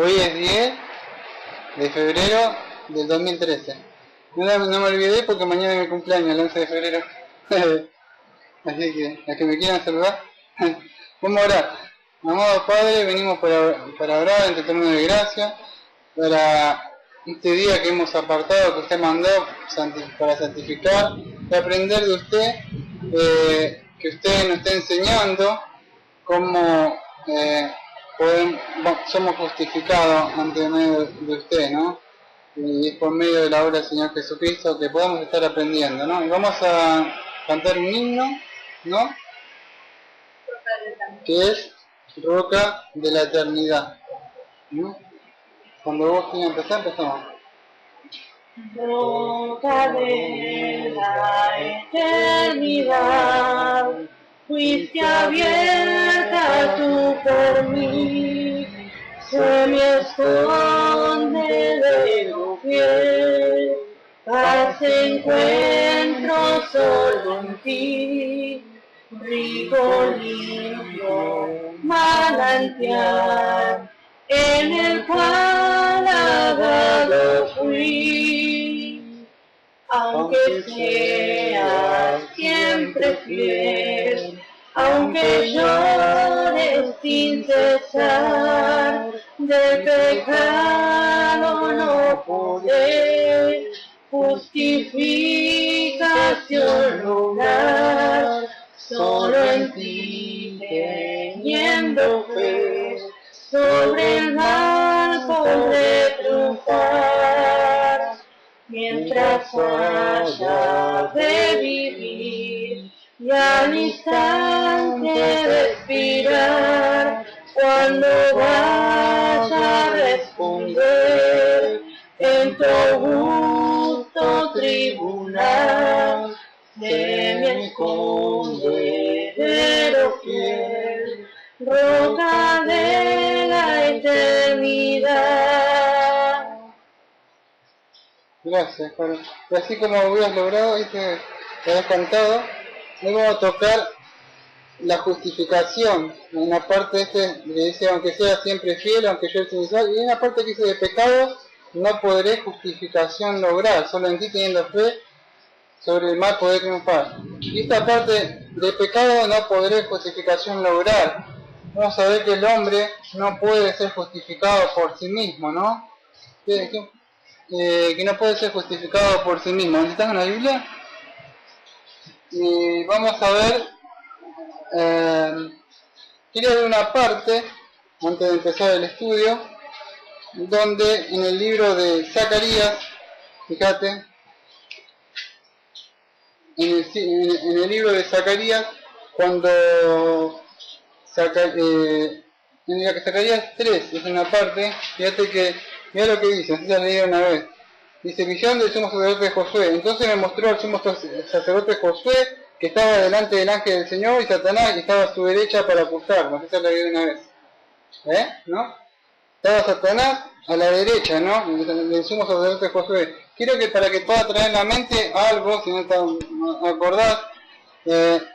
Hoy es 10 de febrero del 2013. No me olvidé porque mañana es mi cumpleaños, el 11 de febrero. Así que, los que me quieran saludar, vamos a orar. Amado Padre, venimos para orar ante tu trono de gracia, para este día que hemos apartado, que usted mandó para santificar, y aprender de usted, que usted nos esté enseñando cómo somos justificados ante medio de usted, ¿no? Y es por medio de la obra del Señor Jesucristo que podamos estar aprendiendo, ¿no? Y vamos a cantar un himno, ¿no? Que es Roca de la Eternidad, ¿no? Cuando vos quieras empezar, empezamos. Roca de la eternidad, fuiste abierta tú por mí, se me esconde de lo fiel, paz encuentro solo en ti, rico, limpio, manantial, en el cual lavado fui, aunque sea siempre fiel, aunque llore sin cesar, de pecado no poder, justificación lograr, solo en ti teniendo fe, sobre el mal podré triunfar, mientras haya de vivir y al instante respirar, cuando vaya a responder en tu augusto tribunal, de mi escondedero fiel, Roca de la eternidad. Gracias, Juan. Y así como hubieras logrado, que has cantado, hoy vamos a tocar la justificación. En una parte que dice, aunque sea siempre fiel, aunque yo el inicial, y en una parte que dice de pecado, no podré justificación lograr, solo en ti teniendo fe, sobre el mal poder triunfar. Y esta parte de pecado no podré justificación lograr. Vamos a ver que el hombre no puede ser justificado por sí mismo, ¿no? Que no puede ser justificado por sí mismo. ¿Estás en la Biblia? Y vamos a ver, quiero ver una parte, antes de empezar el estudio, donde en el libro de Zacarías, fíjate, en el libro de Zacarías, cuando en Zacarías 3 es una parte, fíjate que, mira lo que dice, así se leí una vez. Dice, visión del sumo sacerdote Josué. Entonces me mostró el sumo sacerdote Josué, que estaba delante del ángel del Señor, y Satanás, que estaba a su derecha para acusarlo. Así se leí una vez. ¿No? Estaba Satanás a la derecha, ¿no? Del sumo sacerdote Josué. Quiero que para que pueda traer en la mente algo, si no te acordás, el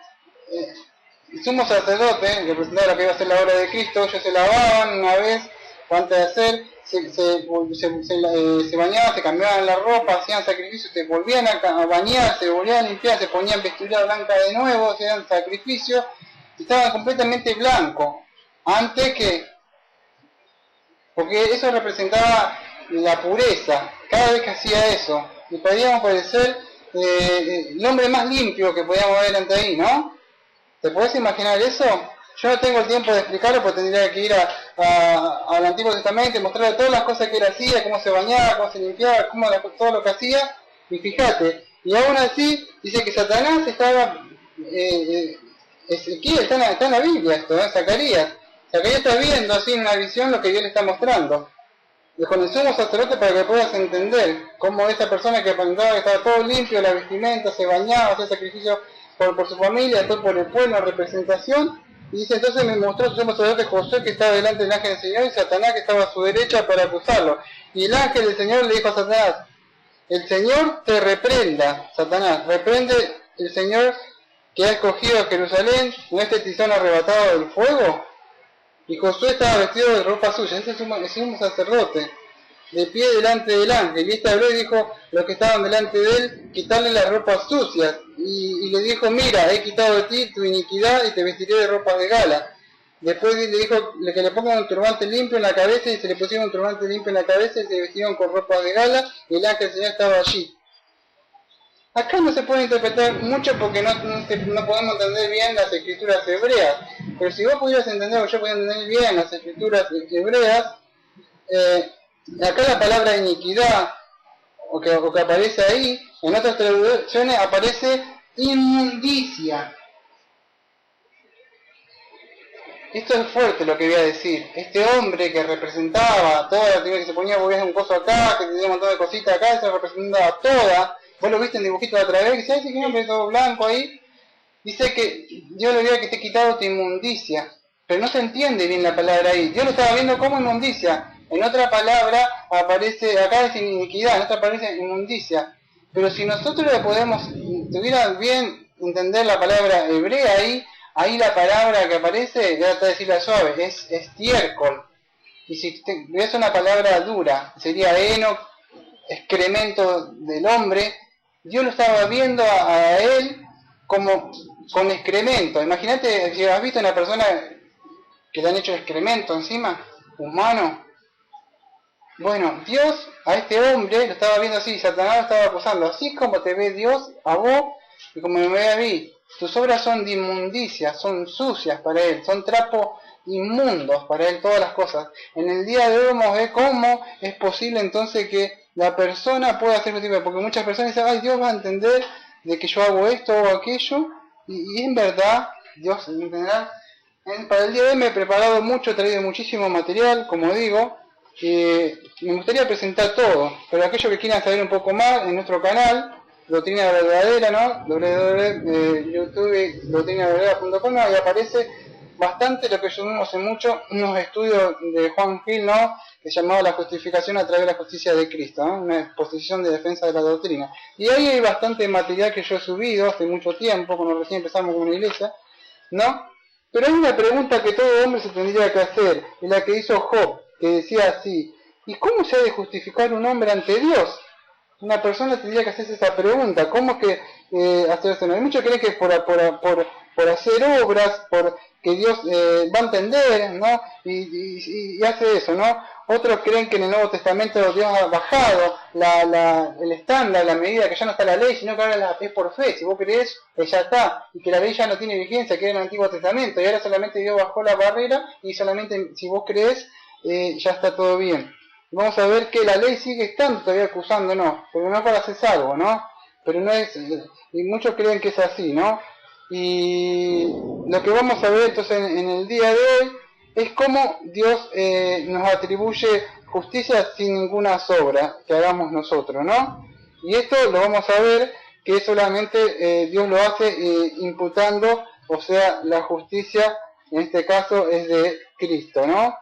sumo sacerdote, representaba lo que iba a ser la obra de Cristo, ellos se lavaban una vez, o antes de hacer, se bañaban, se cambiaban la ropa, hacían sacrificios, se volvían a bañar, se volvían a limpiar, se ponían vestidura blanca de nuevo, hacían sacrificios, estaban completamente blancos, antes que, porque eso representaba la pureza, cada vez que hacía eso, y podíamos parecer el hombre más limpio que podíamos ver ante ahí, ¿no? ¿Te podés imaginar eso? Yo no tengo el tiempo de explicarlo porque tendría que ir al Antiguo Testamento y mostrarle todas las cosas que él hacía, cómo se bañaba, cómo se limpiaba, todo lo que hacía. Y fíjate, y aún así dice que Satanás estaba, Ezequiel está en la Biblia esto, Zacarías. Zacarías está viendo así en una visión lo que Dios le está mostrando. Y con el sumo sacerdote para que puedas entender cómo esa persona que pensaba que estaba todo limpio, la vestimenta, se bañaba, hacía sacrificio por su familia, después por el pueblo, la representación. Y dice, entonces me mostró el sumo sacerdote Josué que estaba delante del ángel del Señor y Satanás que estaba a su derecha para acusarlo. Y el ángel del Señor le dijo a Satanás, el Señor te reprenda, Satanás, reprende el Señor que ha escogido a Jerusalén, ¿no es que te son arrebatado del fuego? Y Josué estaba vestido de ropa suya, ese es un sacerdote, de pie delante del ángel. Y este habló y dijo los que estaban delante de él, quitarle las ropas sucias. Y le dijo, mira, he quitado de ti tu iniquidad y te vestiré de ropas de gala. Después le dijo que le pongan un turbante limpio en la cabeza, y se le pusieron un turbante limpio en la cabeza y se vestieron con ropas de gala, y el ángel del Señor estaba allí. Acá no se puede interpretar mucho porque no podemos entender bien las escrituras hebreas, pero si vos pudieras entender, o yo pudiera entender bien las escrituras hebreas, acá la palabra iniquidad, o que aparece ahí, en otras traducciones aparece inmundicia. Esto es fuerte lo que voy a decir. Este hombre que representaba toda la que se ponía un coso acá, que tenía un montón de cositas acá, se representaba toda. Vos lo viste en dibujitos de otra vez, que dice, ese hombre todo blanco ahí. Dice que Dios le diría que te he quitado tu inmundicia. Pero no se entiende bien la palabra ahí. Dios lo estaba viendo como inmundicia. En otra palabra aparece, acá es iniquidad, en otra aparece inmundicia. Pero si nosotros le tuviera bien entender la palabra hebrea ahí la palabra que aparece, voy a tratar de decirla suave, es estiércol. Y si ves una palabra dura, sería heno, excremento del hombre. Dios lo estaba viendo a él como con excremento. Imagínate si has visto a una persona que le han hecho excremento encima, humano. Bueno, Dios a este hombre lo estaba viendo así, Satanás lo estaba acusando. Así como te ve Dios a vos y como me ve a mí. Tus obras son de inmundicia, son sucias para él, son trapos inmundos para él, todas las cosas. En el día de hoy vamos a ver cómo es posible entonces que la persona pueda hacer tipo, porque muchas personas dicen, ay, Dios va a entender de que yo hago esto o aquello, y en verdad, Dios entenderá. Para el día de hoy me he preparado mucho, he traído muchísimo material, como digo, me gustaría presentar todo, pero aquellos que quieran saber un poco más, en nuestro canal, Doctrina Verdadera, ¿no? YouTube, doctrinaverdadera.com, ahí aparece bastante lo que subimos en mucho, unos estudios de Juan Gil, ¿no? Que se llamaba La justificación a través de la justicia de Cristo, ¿no? Una exposición de defensa de la doctrina. Y ahí hay bastante material que yo he subido hace mucho tiempo, cuando recién empezamos con una iglesia, ¿no? Pero hay una pregunta que todo hombre se tendría que hacer, y la que hizo Job, que decía así, ¿y cómo se ha de justificar un hombre ante Dios? Una persona tendría que hacerse esa pregunta, ¿cómo que hacerse? Hay muchos creen que por hacer obras, por que Dios va a entender, ¿no? Y hace eso, ¿no? Otros creen que en el Nuevo Testamento Dios ha bajado el estándar, la medida, que ya no está la ley, sino que ahora es por fe. Si vos creés, ya está, y que la ley ya no tiene vigencia, que era en el Antiguo Testamento, y ahora solamente Dios bajó la barrera, y solamente si vos creés, ya está todo bien. Vamos a ver que la ley sigue estando todavía acusándonos, pero no para hacer salvo, ¿no? Pero no es, y muchos creen que es así, ¿no? Y lo que vamos a ver entonces en el día de hoy es cómo Dios nos atribuye justicia sin ninguna sobra que hagamos nosotros, ¿no? Y esto lo vamos a ver que solamente Dios lo hace imputando, o sea, la justicia en este caso es de Cristo, ¿no?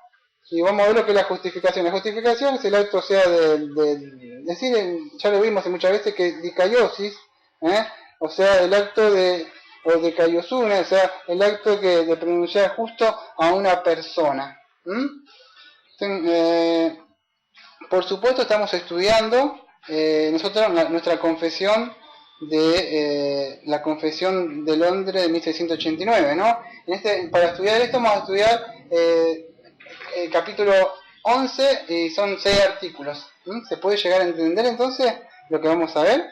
Y vamos a ver lo que es la justificación. La justificación es el acto, o sea, decir, ya lo vimos muchas veces, que dikaiosis, o sea, el acto o de kaiosune, o sea, el acto de pronunciar justo a una persona. Por supuesto estamos estudiando nosotros nuestra confesión la confesión de Londres de 1689, ¿no? Para estudiar esto vamos a estudiar el capítulo 11 y son 6 artículos. ¿Se puede llegar a entender entonces lo que vamos a ver?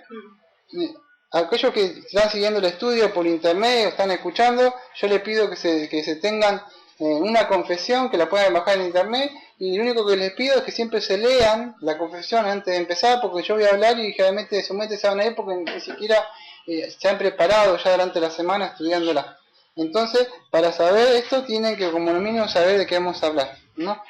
Aquellos que están siguiendo el estudio por internet o están escuchando, yo les pido que se tengan una confesión, que la puedan bajar en internet, y lo único que les pido es que siempre se lean la confesión antes de empezar, porque yo voy a hablar y generalmente su mente se van a ir porque ni siquiera se han preparado ya durante la semana estudiándola. Entonces, para saber esto, tienen que como mínimo saber de qué vamos a hablar, ¿no?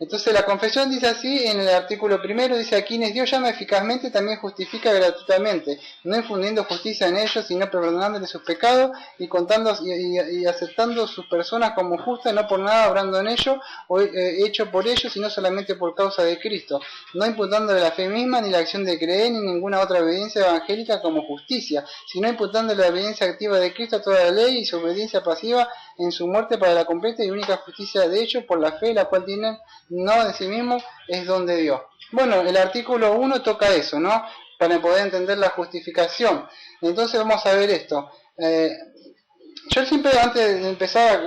Entonces la confesión dice así, en el artículo primero, dice: a quienes Dios llama eficazmente también justifica gratuitamente, no infundiendo justicia en ellos, sino perdonándoles sus pecados y contando y aceptando sus personas como justas, no por nada obrando en ellos o hecho por ellos, sino solamente por causa de Cristo, no imputándole la fe misma, ni la acción de creer, ni ninguna otra obediencia evangélica como justicia, sino imputándole la obediencia activa de Cristo a toda la ley y su obediencia pasiva en su muerte para la completa y única justicia de ellos por la fe, la cual tienen no de sí mismo, es don de Dios. Bueno, el artículo 1 toca eso, ¿no? Para poder entender la justificación. Entonces vamos a ver esto. Yo siempre, antes de empezar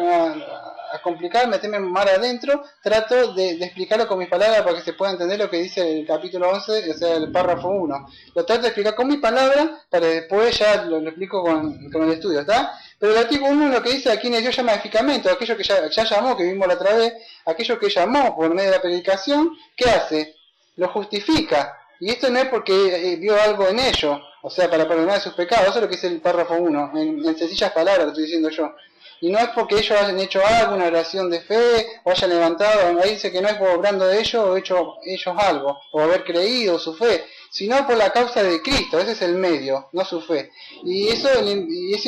a complicar, meterme más adentro, trato de explicarlo con mis palabras para que se pueda entender lo que dice el capítulo 11, o sea, el párrafo 1. Lo trato de explicar con mis palabras, para después ya lo explico con el estudio, ¿está? Pero el artículo 1 lo que dice, a quienes Dios llama edificamento, aquello que ya llamó, que vimos la otra vez, aquello que llamó por medio de la predicación, ¿qué hace? Lo justifica. Y esto no es porque vio algo en ellos, o sea, para perdonar sus pecados. Eso es lo que dice el párrafo 1, en sencillas palabras lo estoy diciendo yo. Y no es porque ellos hayan hecho algo, una oración de fe, o hayan levantado, ahí dice que no es por obrando de ellos o hecho ellos algo, o haber creído su fe, sino por la causa de Cristo. Ese es el medio, no su fe. Y eso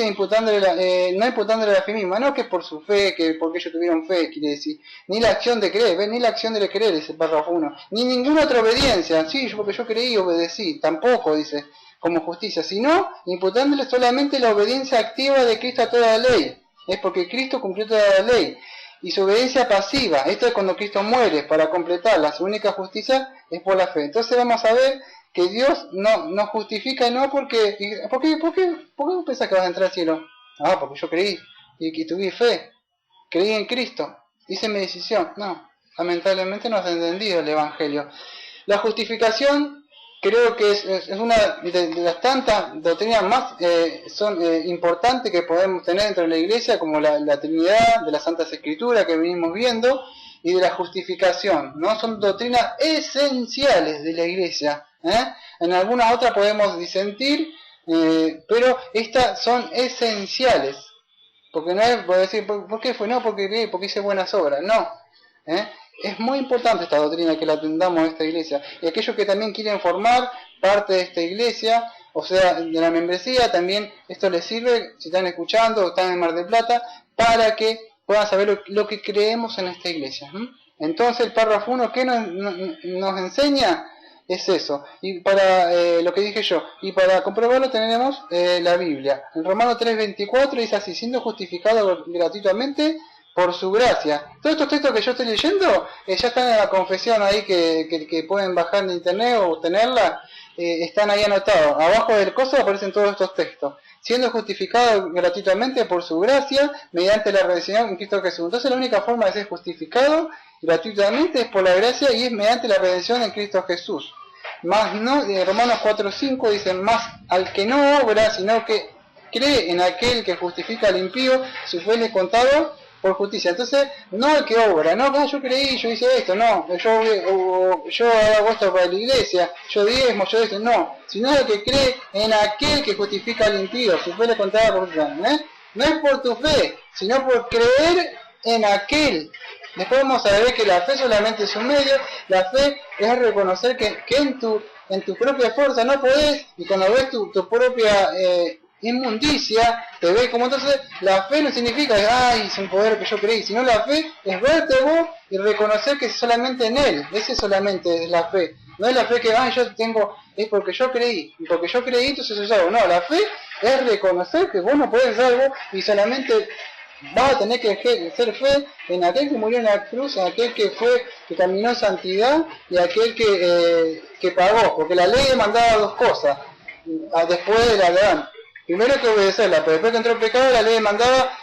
imputándole no imputándole la fe misma, no que por su fe, que porque ellos tuvieron fe, quiere decir, ni la acción de creer, ni la acción de creer, dice el párrafo 1, ni ninguna otra obediencia, sí, porque yo creí y obedecí, tampoco, dice, como justicia, sino imputándole solamente la obediencia activa de Cristo a toda la ley. Es porque Cristo cumplió toda la ley. Y su obediencia pasiva, esto es cuando Cristo muere para completarla, su única justicia es por la fe. Entonces vamos a ver que Dios no justifica, no porque... ¿Por qué pensás que vas a entrar al cielo? Ah, porque yo creí y tuve fe. Creí en Cristo. Hice mi decisión. No, lamentablemente no has entendido el Evangelio. La justificación creo que es una de las tantas doctrinas más importantes que podemos tener dentro de la iglesia, como la Trinidad, de las Santas Escrituras que venimos viendo, y de la justificación, ¿no? Son doctrinas esenciales de la iglesia, ¿eh? En algunas otras podemos disentir, pero estas son esenciales, porque no es por decir, ¿por qué fue? No, porque hice buenas obras, no, ¿eh? Es muy importante esta doctrina que la atendamos en esta iglesia. Y aquellos que también quieren formar parte de esta iglesia, o sea, de la membresía, también esto les sirve, si están escuchando o están en Mar del Plata, para que puedan saber lo que creemos en esta iglesia. Entonces el párrafo 1, ¿qué nos enseña? Es eso. Y para lo que dije yo, y para comprobarlo tenemos la Biblia. En Romanos 3:24 dice así: siendo justificado gratuitamente por su gracia. Todos estos textos que yo estoy leyendo ya están en la confesión ahí que pueden bajar de internet o tenerla, están ahí anotados. Abajo del coso aparecen todos estos textos. Siendo justificado gratuitamente por su gracia, mediante la redención en Cristo Jesús. Entonces la única forma de ser justificado gratuitamente es por la gracia y es mediante la redención en Cristo Jesús. Más no, Romanos 4:5 dice, más al que no obra, sino que cree en aquel que justifica al impío, su fe le es contado por justicia. Entonces, no el que obra, no, yo creí, yo hice esto, no, yo hago esto para la iglesia, yo diezmo, yo esto, no, sino el que cree en aquel que justifica al impío, su fe le contada por justicia, ¿eh? No es por tu fe, sino por creer en aquel. Después vamos a ver que la fe solamente es un medio, la fe es reconocer que en tu propia fuerza no podés, y cuando ves tu propia inmundicia, te ves como. Entonces la fe no significa ay, es un poder que yo creí, sino la fe es verte vos y reconocer que es solamente en él. Ese solamente es la fe, no es la fe que yo tengo, es porque yo creí, y porque yo creí entonces soy salvo. No, la fe es reconocer que vos no podés ser salvo y solamente vas a tener que ser fe en aquel que murió en la cruz, en aquel que caminó en santidad y aquel que pagó, porque la ley demandaba dos cosas después de la Adán. Primero que obedecerla, pero después que entró el pecado, la ley demandaba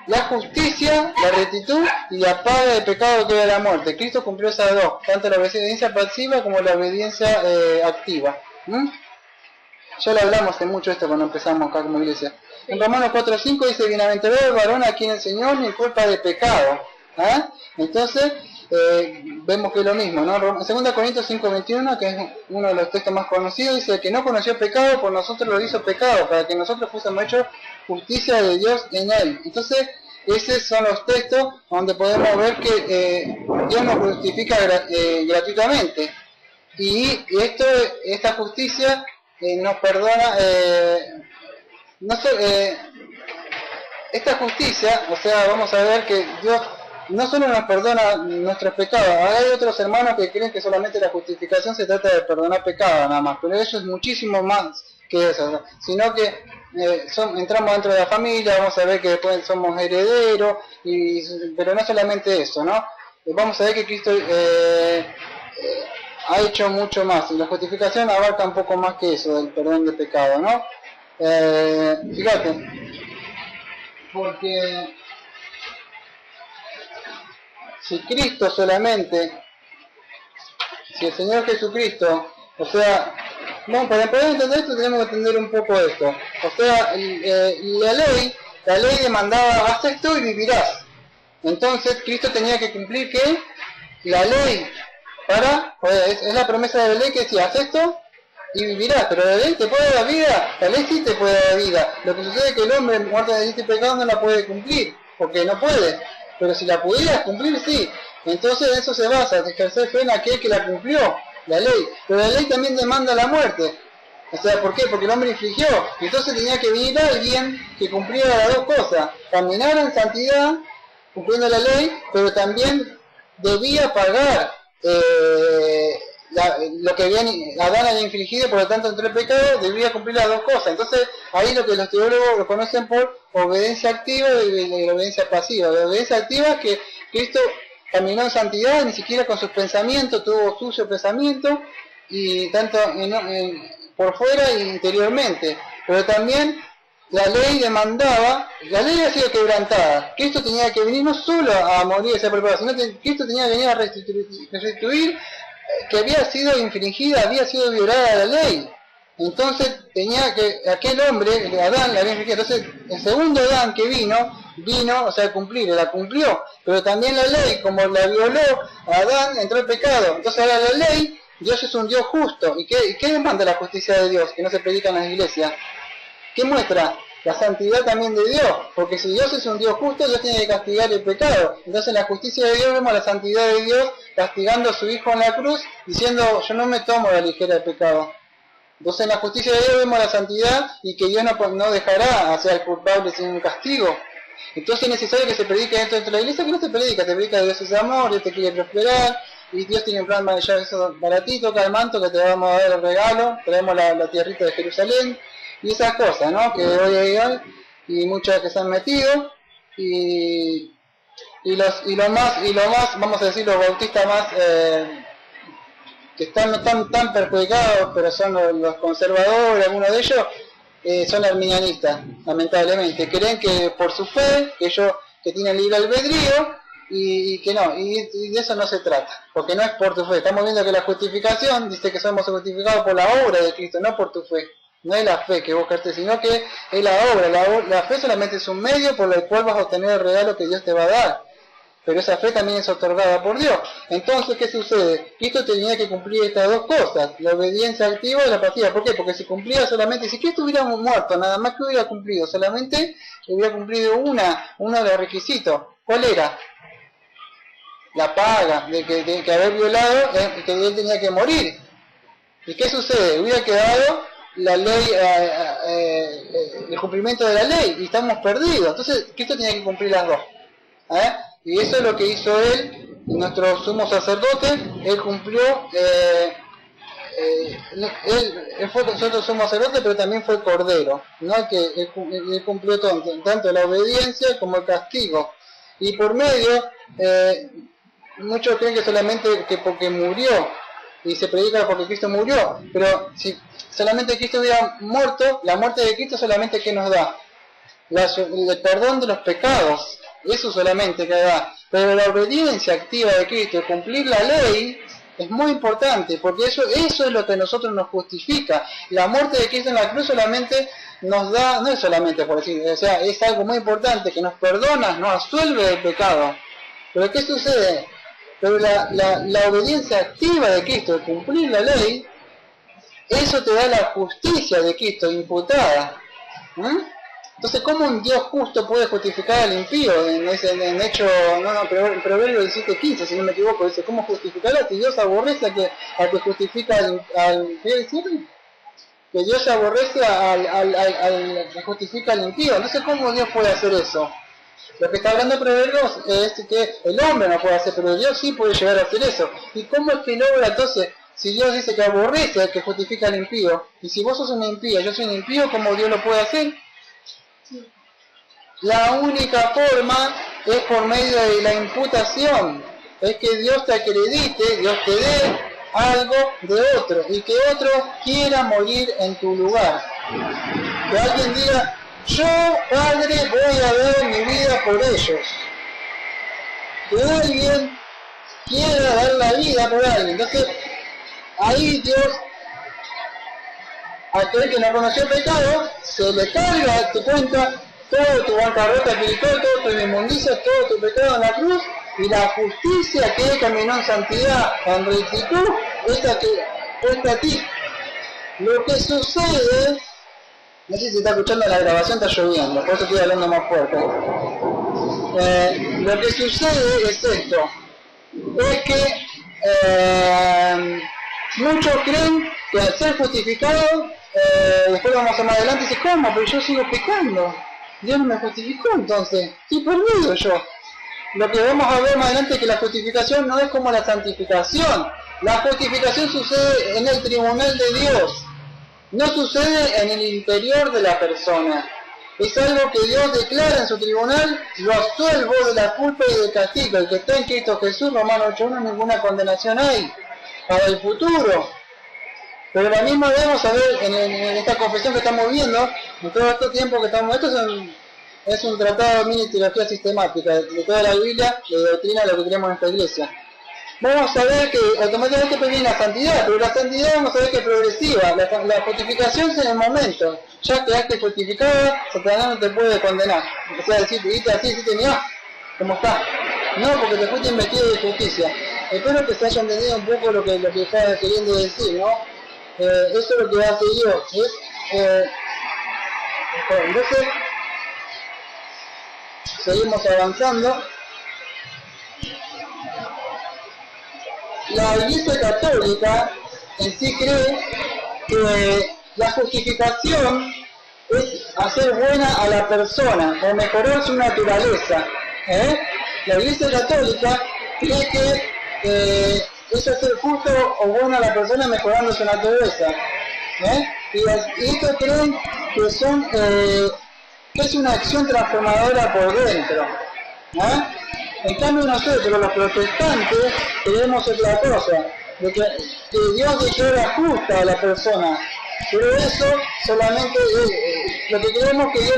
la justicia, la rectitud y la paga del pecado que era la muerte. Cristo cumplió esas dos, tanto la obediencia pasiva como la obediencia activa. Ya lo hablamos de mucho esto cuando empezamos acá como iglesia. En Romanos 4:5 dice, bienaventurado el varón a quien el Señor ni culpa de pecado. Entonces, vemos que es lo mismo, ¿no? En 2 Corintios 5:21, que es uno de los textos más conocidos, dice, el que no conoció pecado, por nosotros lo hizo pecado, para que nosotros fuésemos hechos justicia de Dios en él. Entonces, esos son los textos donde podemos ver que Dios nos justifica gratuitamente. Y esta justicia nos perdona, esta justicia, o sea, vamos a ver que Dios no solo nos perdona nuestros pecados. Hay otros hermanos que creen que solamente la justificación se trata de perdonar pecados nada más, pero eso es muchísimo más que eso, ¿no? Sino que entramos dentro de la familia, vamos a ver que después somos herederos, pero no solamente eso, ¿no? Vamos a ver que Cristo ha hecho mucho más, y la justificación abarca un poco más que eso, del perdón de pecado, ¿no? Fíjate, porque si Cristo solamente, si el Señor Jesucristo, o sea, bueno, para poder entender esto tenemos que entender un poco esto. O sea, la ley demandaba, haz esto y vivirás. Entonces Cristo tenía que cumplir que la ley, es la promesa de la ley que decía, haz esto y vivirás. Pero la ley te puede dar vida, la ley sí te puede dar vida. Lo que sucede es que el hombre muerto de delito y pecado no la puede cumplir, porque no puede. Pero si la pudieras cumplir, sí. Entonces eso se basa, en ejercer fe en aquel que la cumplió, la ley. Pero la ley también demanda la muerte. O sea, ¿por qué? Porque el hombre infligió. Y entonces tenía que venir alguien que cumpliera las dos cosas. Caminar en santidad, cumpliendo la ley, pero también debía pagar lo que Adán había infligido, por lo tanto entre el pecado debía cumplir las dos cosas. Entonces ahí lo que los teólogos lo conocen por obediencia activa y obediencia pasiva. La obediencia activa es que Cristo caminó en santidad, ni siquiera con sus pensamientos, tuvo sucio pensamiento, y tanto por fuera e interiormente. Pero también la ley demandaba, la ley había sido quebrantada. Cristo tenía que venir no solo a morir y ser preparado, sino que Cristo tenía que venir a restituir que había sido infringida, había sido violada la ley. Entonces tenía que, aquel hombre, Adán, la había infringido. Entonces el segundo Adán que vino, o sea, a cumplir, la cumplió. Pero también la ley, como la violó, Adán entró el pecado. Entonces ahora la ley, Dios es un Dios justo. ¿Y qué demanda la justicia de Dios? Que no se predica en las iglesias. ¿Qué muestra? La santidad también de Dios, porque si Dios es un Dios justo, Dios tiene que castigar el pecado. Entonces en la justicia de Dios vemos la santidad de Dios castigando a su Hijo en la cruz, diciendo, yo no me tomo a la ligera el pecado. Entonces en la justicia de Dios vemos la santidad y que Dios no dejará hacia el culpable sin un castigo. Entonces es necesario que se predique dentro de la iglesia, que no se predica que Dios es amor, Dios te quiere prosperar, y Dios tiene un plan maravilloso para ti, toca el manto que te vamos a dar el regalo, traemos la tierrita de Jerusalén, y esas cosas, ¿no? Que hoy hay, y muchas que se han metido, y lo más, vamos a decir, los bautistas más que están tan perjudicados, pero son los conservadores, algunos de ellos son arminianistas, lamentablemente. Creen que por su fe, que ellos que tienen libre albedrío, y que no, y de eso no se trata, porque no es por tu fe. Estamos viendo que la justificación dice que somos justificados por la obra de Cristo, no por tu fe. No es la fe que vos crees, sino que es la obra. La fe solamente es un medio por el cual vas a obtener el regalo que Dios te va a dar. Pero esa fe también es otorgada por Dios. Entonces, ¿qué sucede? Cristo tenía que cumplir estas dos cosas, la obediencia activa y la pasiva. ¿Por qué? Porque si cumplía solamente, si Cristo hubiera muerto, nada más que hubiera cumplido, solamente hubiera cumplido uno de los requisitos. ¿Cuál era? La paga de que haber violado, que él tenía que morir. ¿Y qué sucede? Hubiera quedado la ley, el cumplimiento de la ley, y estamos perdidos. Entonces Cristo tenía que cumplir las dos. Y eso es lo que hizo él, nuestro sumo sacerdote. Él cumplió, él fue nuestro sumo sacerdote, pero también fue cordero, ¿no? Que él cumplió tanto la obediencia como el castigo. Y por medio, muchos creen que solamente que porque murió, y se predica porque Cristo murió, pero si solamente Cristo hubiera muerto, la muerte de Cristo solamente que nos da el perdón de los pecados, eso solamente que da. Pero la obediencia activa de Cristo, el cumplir la ley, es muy importante, porque eso es lo que a nosotros nos justifica. La muerte de Cristo en la cruz solamente nos da, no es solamente por decir, o sea, es algo muy importante, que nos perdona, nos absuelve del pecado. Pero ¿qué sucede? Pero la obediencia activa de Cristo, el cumplir la ley, eso te da la justicia de Cristo imputada. Entonces, ¿cómo un Dios justo puede justificar al impío? En hecho, en Proverbios 17:15, si no me equivoco, dice, ¿cómo justificará si Dios aborrece al que justifica al que Dios aborrece al que justifica al impío? Entonces, ¿cómo Dios puede hacer eso? Lo que está hablando Proverbios es que el hombre no puede hacer, pero Dios sí puede llegar a hacer eso. ¿Y cómo es que logra entonces si Dios dice que aborrece al que justifica al impío, y si vos sos un impío, yo soy un impío, ¿cómo Dios lo puede hacer? La única forma es por medio de la imputación, es que Dios te acredite, Dios te dé algo de otro, y que otro quiera morir en tu lugar. Que alguien diga, yo, Padre, voy a dar mi vida por ellos. Que alguien quiera dar la vida por alguien. Entonces, ahí Dios, a aquel que no conoció el pecado, se le carga a tu cuenta todo tu bancarrota espiritual, todo tu inmundicia, todo tu pecado en la cruz, y la justicia que Él caminó en santidad, en rectitud, esta que cuesta a ti. Lo que sucede, no sé si se está escuchando la grabación, está lloviendo, por eso estoy hablando más fuerte. Lo que sucede es esto, es que muchos creen que al ser justificados, después vamos a más adelante y dicen, ¿cómo? Pero yo sigo pecando. Dios no me justificó entonces, estoy perdido yo. Lo que vamos a ver más adelante es que la justificación no es como la santificación. La justificación sucede en el tribunal de Dios, no sucede en el interior de la persona. Es algo que Dios declara en su tribunal, lo absuelvo de la culpa y del castigo. El que está en Cristo Jesús, Romanos 8:1, ninguna condenación hay para el futuro. Pero la misma debemos saber en esta confesión que estamos viendo, en todo este tiempo que estamos, esto es un tratado de mini teología sistemática de toda la Biblia, de doctrina de lo que tenemos en esta iglesia. Vamos a ver que automáticamente viene la santidad, pero la santidad vamos a ver que es progresiva. La justificación es en el momento. Ya quedaste justificado, Satanás no te puede condenar. O sea, decirte así, mira, ¿cómo está? No, porque te fuiste investido de justicia. Espero que se haya entendido un poco lo que estaba queriendo decir, ¿no? Eso es lo que hace Dios. Entonces, seguimos avanzando. La Iglesia Católica en sí cree que la justificación es hacer buena a la persona o mejorar su naturaleza. La Iglesia Católica cree que es hacer justo o bueno a la persona mejorando su naturaleza. Y estos creen que es una acción transformadora por dentro. En cambio nosotros, los protestantes, creemos otra cosa, de que Dios declara justa a la persona, pero eso solamente lo que creemos que Dios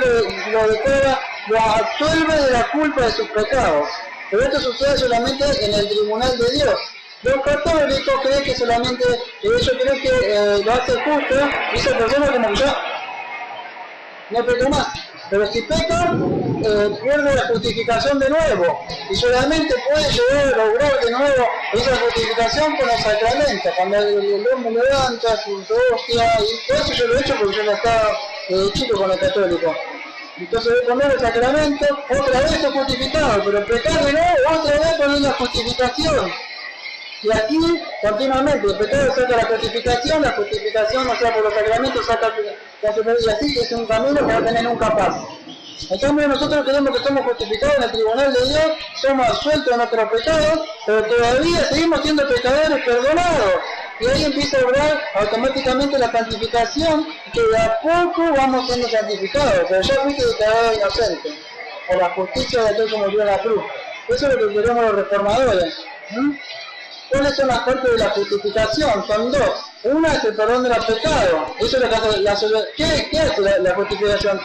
lo declara, lo absuelve de la culpa de sus pecados, pero esto sucede solamente en el tribunal de Dios. Los católicos creen que solamente ellos creen que lo hace justo y esa persona como que ya no peca más. Pero si peca, pierde la justificación de nuevo. Y solamente puede llegar a lograr de nuevo esa justificación con los sacramentos. Cuando el hombre levanta su hostia, y todo eso yo lo he hecho porque yo ya estaba chico con el católico. Entonces poner el sacramento, otra vez es justificado, pero pecar de nuevo, otra vez poner la justificación. Y aquí, continuamente, el pecado saca la justificación, o sea, por los sacramentos saca la superioridad, y así es un camino que va a tener nunca paz. En cambio, nosotros creemos que somos justificados en el tribunal de Dios, somos absueltos de nuestros pecados, pero todavía seguimos siendo pecadores perdonados. Y ahí empieza a obrar automáticamente la santificación, que de a poco vamos siendo santificados, pero ya fuiste declarado inocente, por la justicia de aquel que murió en la cruz. Eso es lo que queremos los reformadores. ¿Cuáles son las partes de la justificación? Son dos. Una es el perdón de los pecados. Eso es lo que hace ¿Qué hace la justificación?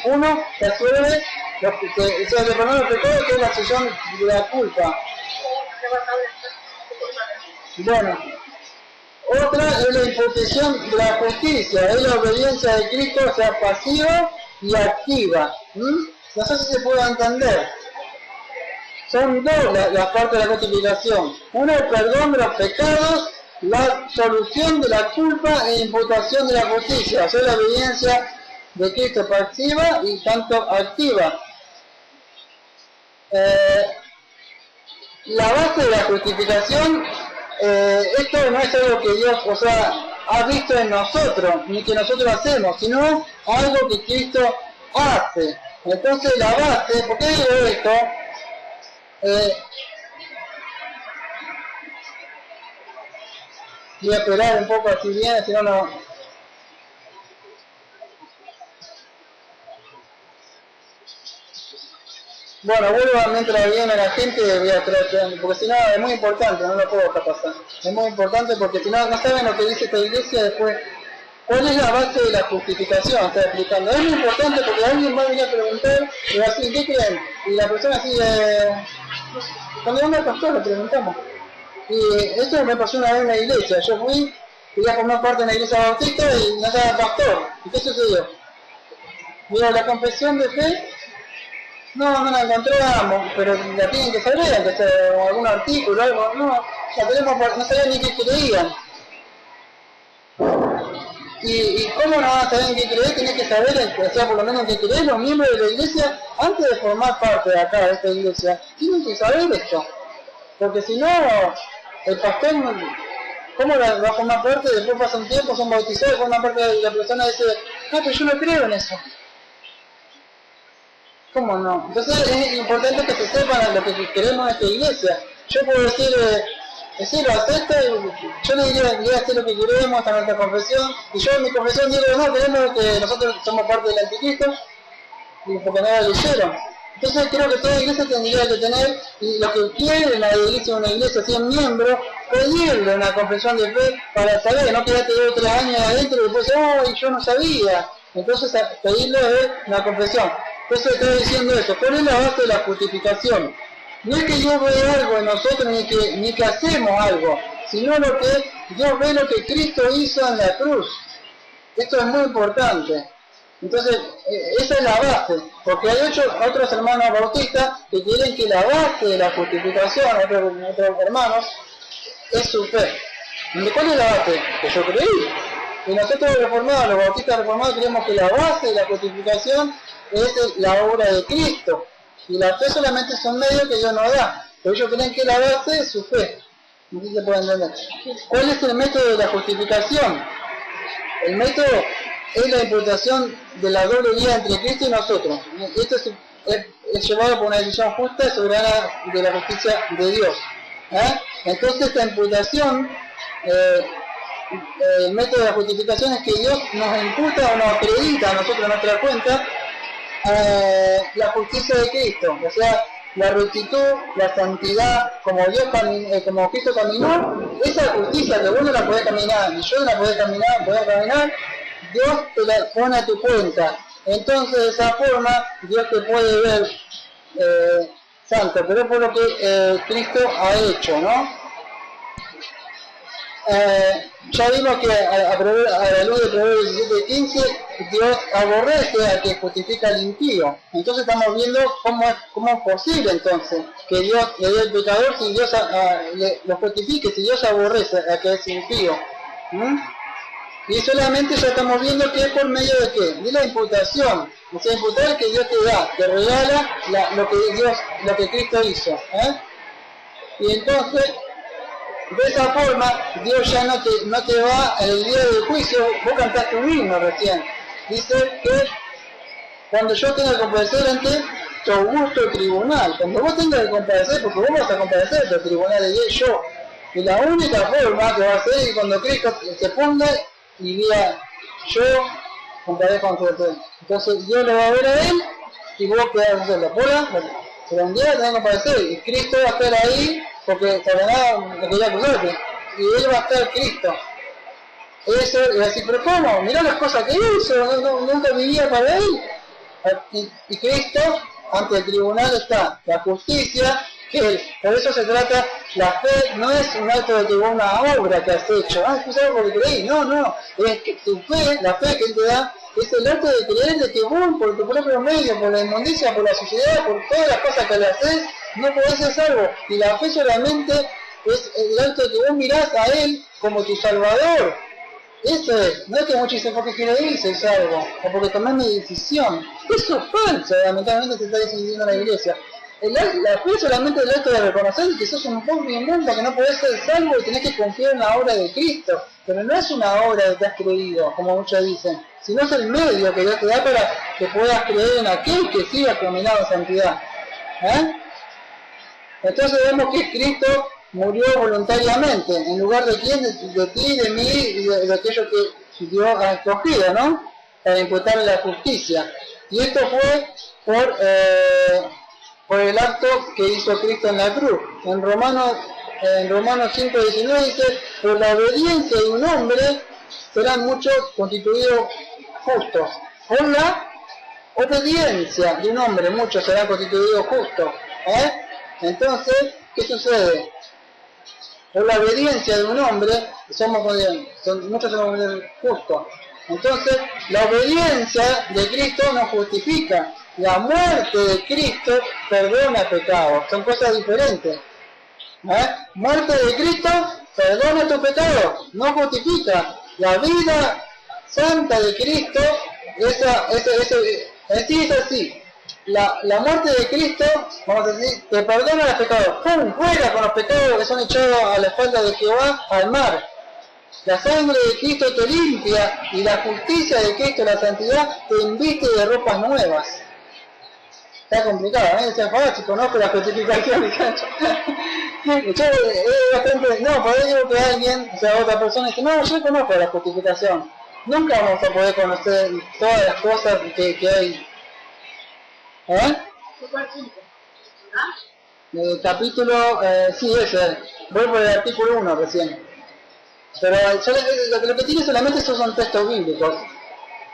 Uno se absuelve, se perdona los pecados, que es la asociación de la culpa. Bueno, otra es la imposición de la justicia, es la obediencia de Cristo, o sea, pasiva y activa. No sé si se puede entender. Son dos las partes de la justificación. Una, el perdón de los pecados, la solución de la culpa e imputación de la justicia. O sea, la obediencia de Cristo pasiva y tanto activa. La base de la justificación, esto no es algo que Dios, ha visto en nosotros, ni que nosotros hacemos, sino algo que Cristo hace. Entonces la base, ¿por qué digo esto? Voy a esperar un poco así bien, si no, no. Bueno, vuelvo mientras viene la gente, voy a tratar, porque si no es muy importante, no lo puedo dejar pasar. Es muy importante porque si no, no saben lo que dice esta iglesia después. ¿Cuál es la base de la justificación? Está explicando. Es muy importante porque alguien va a venir a preguntar y va a decir, ¿qué creen? Y la persona así, cuando venga el pastor le preguntamos. Y esto me pasó una vez en la iglesia. Yo fui, quería formar parte de una iglesia bautista y no estaba pastor. ¿Y qué sucedió? Digo, la confesión de fe, no la encontramos, pero la tienen que saber, aunque sea algún artículo, algo, no, la tenemos, no sabían ni qué creían. Y cómo no vas a saber en qué creer, tenés que saber, o sea, por lo menos en qué creer, los miembros de la iglesia, antes de formar parte de acá, de esta iglesia, tienen que saber esto. Porque si no, el pastor, ¿cómo va a formar parte? Después pasa un tiempo, son bautizados, forman parte de la persona dice, no, pero yo no creo en eso. ¿Cómo no? Entonces es importante que se sepan lo que queremos en esta iglesia. Yo puedo decir, sí, lo acepto, yo le diría hacer lo que queremos, esta nuestra confesión, y yo en mi confesión digo, no, queremos que nosotros somos parte del anticristo, y porque no lo leyeron. Entonces creo que toda iglesia tendría que tener, y lo que quiere la iglesia, una iglesia 100 miembros, pedirle una confesión de fe para saber, no quedarte 2 o 3 años adentro y después, oh, yo no sabía. Entonces pedirle una confesión. Entonces estoy diciendo eso, ¿cuál es la base de la justificación? No es que Dios ve algo en nosotros ni que hacemos algo, sino lo que Dios ve lo que Cristo hizo en la cruz. Esto es muy importante. Entonces, esa es la base, porque hay otros hermanos bautistas que quieren que la base de la justificación, otros hermanos, es su fe. ¿Cuál es la base? Que yo creí. Y nosotros los reformados, los bautistas reformados, creemos que la base de la justificación es la obra de Cristo. Y la fe solamente es un medio que Dios nos da. Pero ellos creen que la base es su fe. No sé si se puede entender. ¿Cuál es el método de la justificación? El método es la imputación de la doble vida entre Cristo y nosotros. Esto es llevado por una decisión justa y soberana de la justicia de Dios. Entonces esta imputación, el método de la justificación es que Dios nos imputa o nos acredita a nosotros en nuestra cuenta la justicia de Cristo, o sea, la rectitud, la santidad, como Cristo caminó, esa justicia que vos no la podés caminar, y yo no la podés caminar, Dios te la pone a tu cuenta. Entonces de esa forma Dios te puede ver santo, pero es por lo que Cristo ha hecho, ¿no? Ya vimos que a la luz de Proverbios 17:15 Dios aborrece al que justifica al impío. Entonces estamos viendo cómo es posible entonces que Dios le dé al pecador si Dios lo justifique, si Dios aborrece a que es impío. Y solamente ya estamos viendo que es por medio de qué, de la imputación. O sea, imputar que Dios te da, te regala lo que Cristo hizo. Y entonces de esa forma, Dios ya no te va en el día del juicio. Vos cantaste un himno recién. Dice que cuando yo tenga que comparecer ante tu augusto tribunal, cuando vos tengas que comparecer, porque vos vas a comparecer ante el tribunal de Dios, yo. Y la única forma que va a ser es cuando Cristo se ponga y diga, yo comparezco ante usted. Entonces Dios lo va a ver a él y vos quedás solo. Pero un día tenés que comparecer y Cristo va a estar ahí. Porque Satanás no quería acusarte, y él va a estar Cristo. Eso, y va a decir, pero ¿cómo? Mirá las cosas que hizo, nunca vivía para él. Y Cristo, ante el tribunal está la justicia, que por eso se trata, la fe no es un acto de que vos una obra que has hecho, tú sabes por qué creí, no, es que tu fe, la fe que él te da, es el acto de creer de que vos, por tu propio medio, por la inmundicia, por la suciedad, por todas las cosas que le haces, no podés ser salvo. Y la fe solamente es el acto de que vos mirás a Él como tu Salvador. Eso es, no es que muchos dicen porque quiero ir, soy salvo, o porque tomé mi decisión. Eso es falso, lamentablemente se está diciendo en la iglesia. La fe solamente es el acto de reconocer que sos un pobre inmundo, que no podés ser salvo y tenés que confiar en la obra de Cristo. Pero no es una obra que te has creído, como muchos dicen, sino es el medio que Dios te da para que puedas creer en aquel que siga caminando en santidad. Entonces vemos que Cristo murió voluntariamente, en lugar de quién, de ti, de mí y de aquello que Dios ha escogido, ¿no? Para imputarle la justicia. Y esto fue por el acto que hizo Cristo en la cruz. En Romanos 5:19 dice, por la obediencia de un hombre serán muchos constituidos justos. Por la obediencia de un hombre muchos serán constituidos justos. Entonces, ¿qué sucede? Por la obediencia de un hombre muchos somos justos. Entonces, la obediencia de Cristo nos justifica. La muerte de Cristo perdona pecados. Son cosas diferentes. Muerte de Cristo perdona tu pecado, no justifica. La vida santa de Cristo, sí es así. La muerte de Cristo, vamos a decir, te perdona los pecados. ¡Pum! Fuera con los pecados que son echados a la espalda de Jehová al mar. La sangre de Cristo te limpia y la justicia de Cristo, la santidad, te inviste de ropas nuevas. Está complicado, es fácil, conozco la justificación. Yo bastante, no, por ahí digo que alguien, o sea, otra persona dice, no, yo conozco la justificación. Nunca vamos a poder conocer todas las cosas que hay. El capítulo, sí, ese, voy por el artículo 1 recién. Pero lo que tiene solamente estos son textos bíblicos,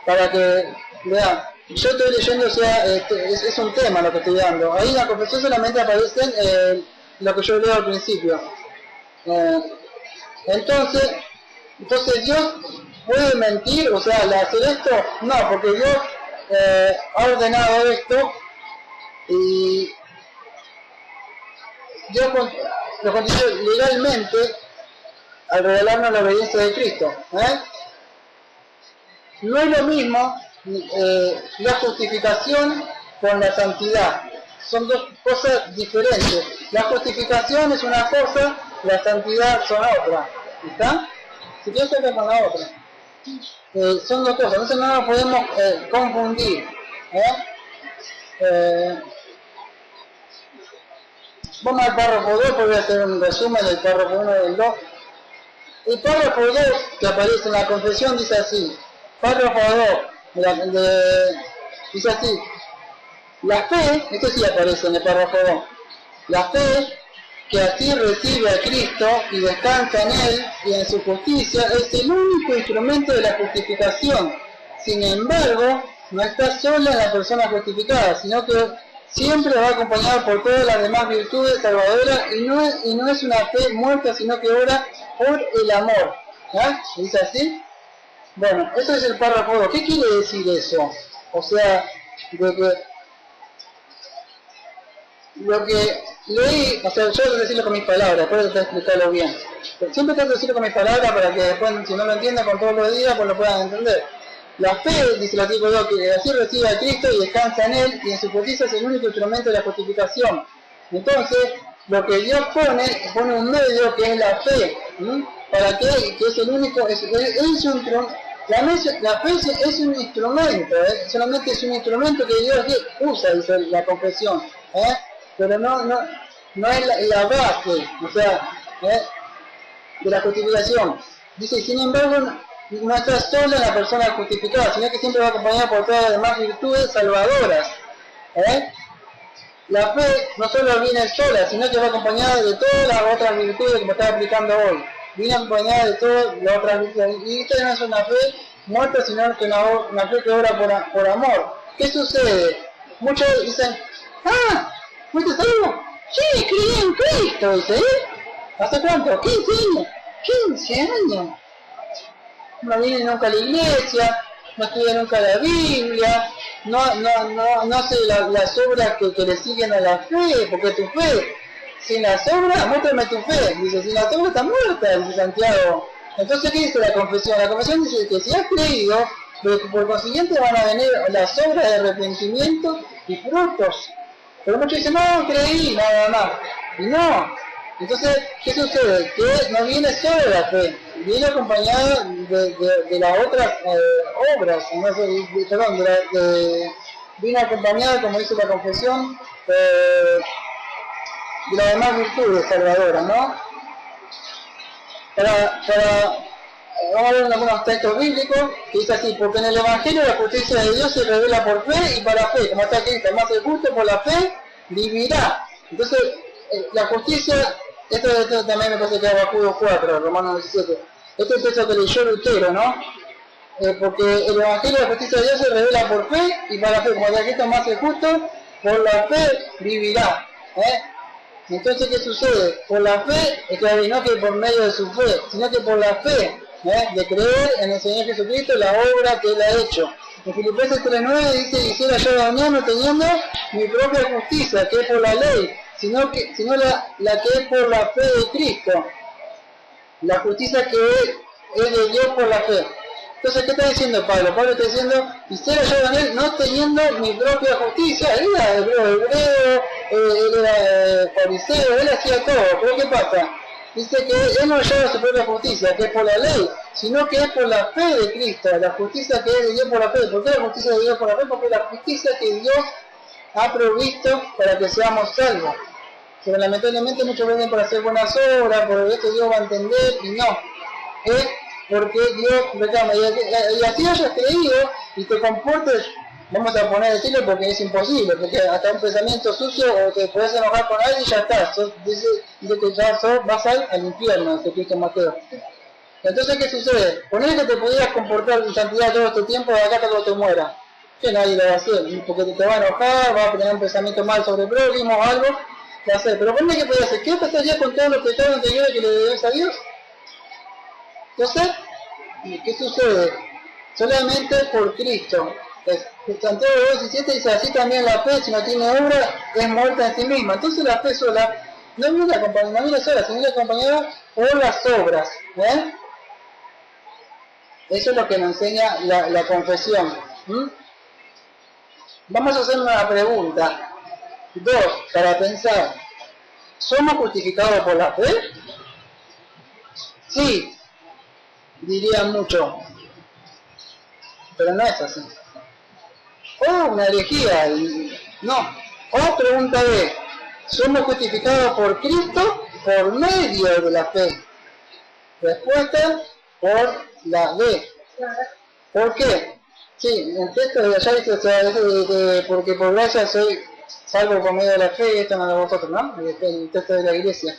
para que vean. Yo estoy leyendo, o sea, es un tema lo que estoy dando. Ahí en la confesión solamente aparecen lo que yo leo al principio. Entonces Dios puede mentir, o sea, al hacer esto, no, porque Dios ha ordenado esto y Dios lo constituye legalmente al revelarnos la obediencia de Cristo. No es lo mismo la justificación con la santidad. Son dos cosas diferentes. La justificación es una cosa, la santidad son otra. ¿Está? Si quieres sacar con la otra. Son dos cosas, entonces no nos podemos confundir. Vamos al párrafo 2, porque voy a hacer un resumen del párrafo 1 y del 2. El párrafo 2 que aparece en la confesión dice así. Párrafo 2 dice así. La fe, esto sí aparece en el párrafo 2. La fe que así recibe a Cristo y descansa en Él y en su justicia es el único instrumento de la justificación. Sin embargo, no está sola en la persona justificada, sino que siempre va acompañado por todas las demás virtudes salvadoras y no es una fe muerta, sino que obra por el amor. ¿Dice así? Bueno, eso es el párrafo 2. ¿Qué quiere decir eso? O sea, lo que leí, o sea, yo voy a decirlo con mis palabras, después tratar de explicarlo bien. Pero siempre trato de decirlo con mis palabras para que después, si no lo entiendan con todos los días, pues lo puedan entender. La fe, dice el artículo 2, que así recibe a Cristo y descansa en Él, y en su justicia es el único instrumento de la justificación. Entonces, lo que Dios pone un medio que es la fe, para que es el único, la fe es un instrumento, solamente es un instrumento que Dios usa, dice la confesión, pero no es la base, o sea, de la justificación. Dice, sin embargo, no está sola en la persona justificada, sino que siempre va acompañada por todas las demás virtudes salvadoras. La fe no solo viene sola, sino que va acompañada de todas las otras virtudes que me estaba aplicando hoy. Viene acompañada de todas las otras virtudes. Y esta no es una fe muerta, sino que una fe que obra por amor. ¿Qué sucede? Muchos dicen, ¿no te salvo? Sí, creí en Cristo, dice, ¿hace cuánto? 15 años. 15 años. No viene nunca a la iglesia, no estudia nunca la Biblia, no hace las obras que le siguen a la fe, porque tu fe, sin las obras, muéstrame tu fe, dice, sin las obras está muerta, dice Santiago. Entonces, ¿qué dice la confesión? La confesión dice que si has creído, por consiguiente van a venir las obras de arrepentimiento y frutos. Pero muchos dicen, no, creí, nada más. Y no. Entonces, ¿qué sucede? Que no viene solo la fe, viene acompañada de las otras obras, viene acompañada, como dice la confesión, de las demás virtudes salvadoras, ¿no? vamos a ver algunos textos bíblicos que dice así: porque en el Evangelio la justicia de Dios se revela por fe y para fe, como está aquí, el más el justo por la fe vivirá. Entonces, la justicia, esto también me parece que es Habacuc 4, Romanos 17. Este es el texto que leyó Lutero, ¿no? Porque el Evangelio de la justicia de Dios se revela por fe y para fe, como está aquí, el más el justo por la fe vivirá. Entonces, ¿qué sucede? Por la fe, es que no que por medio de su fe, sino que por la fe, de creer en el Señor Jesucristo, la obra que Él ha hecho. En Filipenses 3:9 dice: quisiera yo ganar no teniendo mi propia justicia, que es por la ley, sino la que es por la fe de Cristo, la justicia que es de Dios por la fe. Entonces, ¿qué está diciendo Pablo? Pablo está diciendo: quisiera yo ganar no teniendo mi propia justicia. Él era hebreo, él era fariseo, él hacía todo. Pero ¿qué pasa? Dice que él no lleva su propia justicia, que es por la ley, sino que es por la fe de Cristo, la justicia que es de Dios por la fe. ¿Por qué la justicia de Dios por la fe? Porque la justicia que Dios ha provisto para que seamos salvos. Pero lamentablemente muchos vienen para hacer buenas obras, por esto Dios va a entender, y no. Es porque Dios reclama, y así hayas creído y te comportes, vamos a poner el estilo porque es imposible, porque hasta un pensamiento sucio o te puedes enojar con alguien y ya está, dice que ya vas al infierno, dice Cristo Mateo. Entonces, ¿qué sucede? Ponele que te podías comportar en santidad todo este tiempo de acá hasta cuando te mueras, que nadie lo va a hacer, porque te va a enojar, vas a tener un pensamiento mal sobre el prójimo o algo, va a hacer. Pero ponele que podías hacer, ¿qué pasaría con todos los pecados anteriores que le debes a Dios? Entonces, ¿qué sucede? Solamente por Cristo. Santiago 2:17 dice: así también la fe, si no tiene obra, es muerta en sí misma. Entonces la fe sola no viene sola, sino acompañada por las obras. Eso es lo que nos enseña la confesión. Vamos a hacer una pregunta. 2, para pensar. ¿Somos justificados por la fe? Sí, dirían mucho, pero no es así. Una herejía, no. O pregunta B: ¿somos justificados por Cristo por medio de la fe? Respuesta por la B. ¿Por qué? Sí, el texto de allá dice, porque por gracia soy salvo por medio de la fe, y esto no es de vosotros, ¿no? El texto de la iglesia.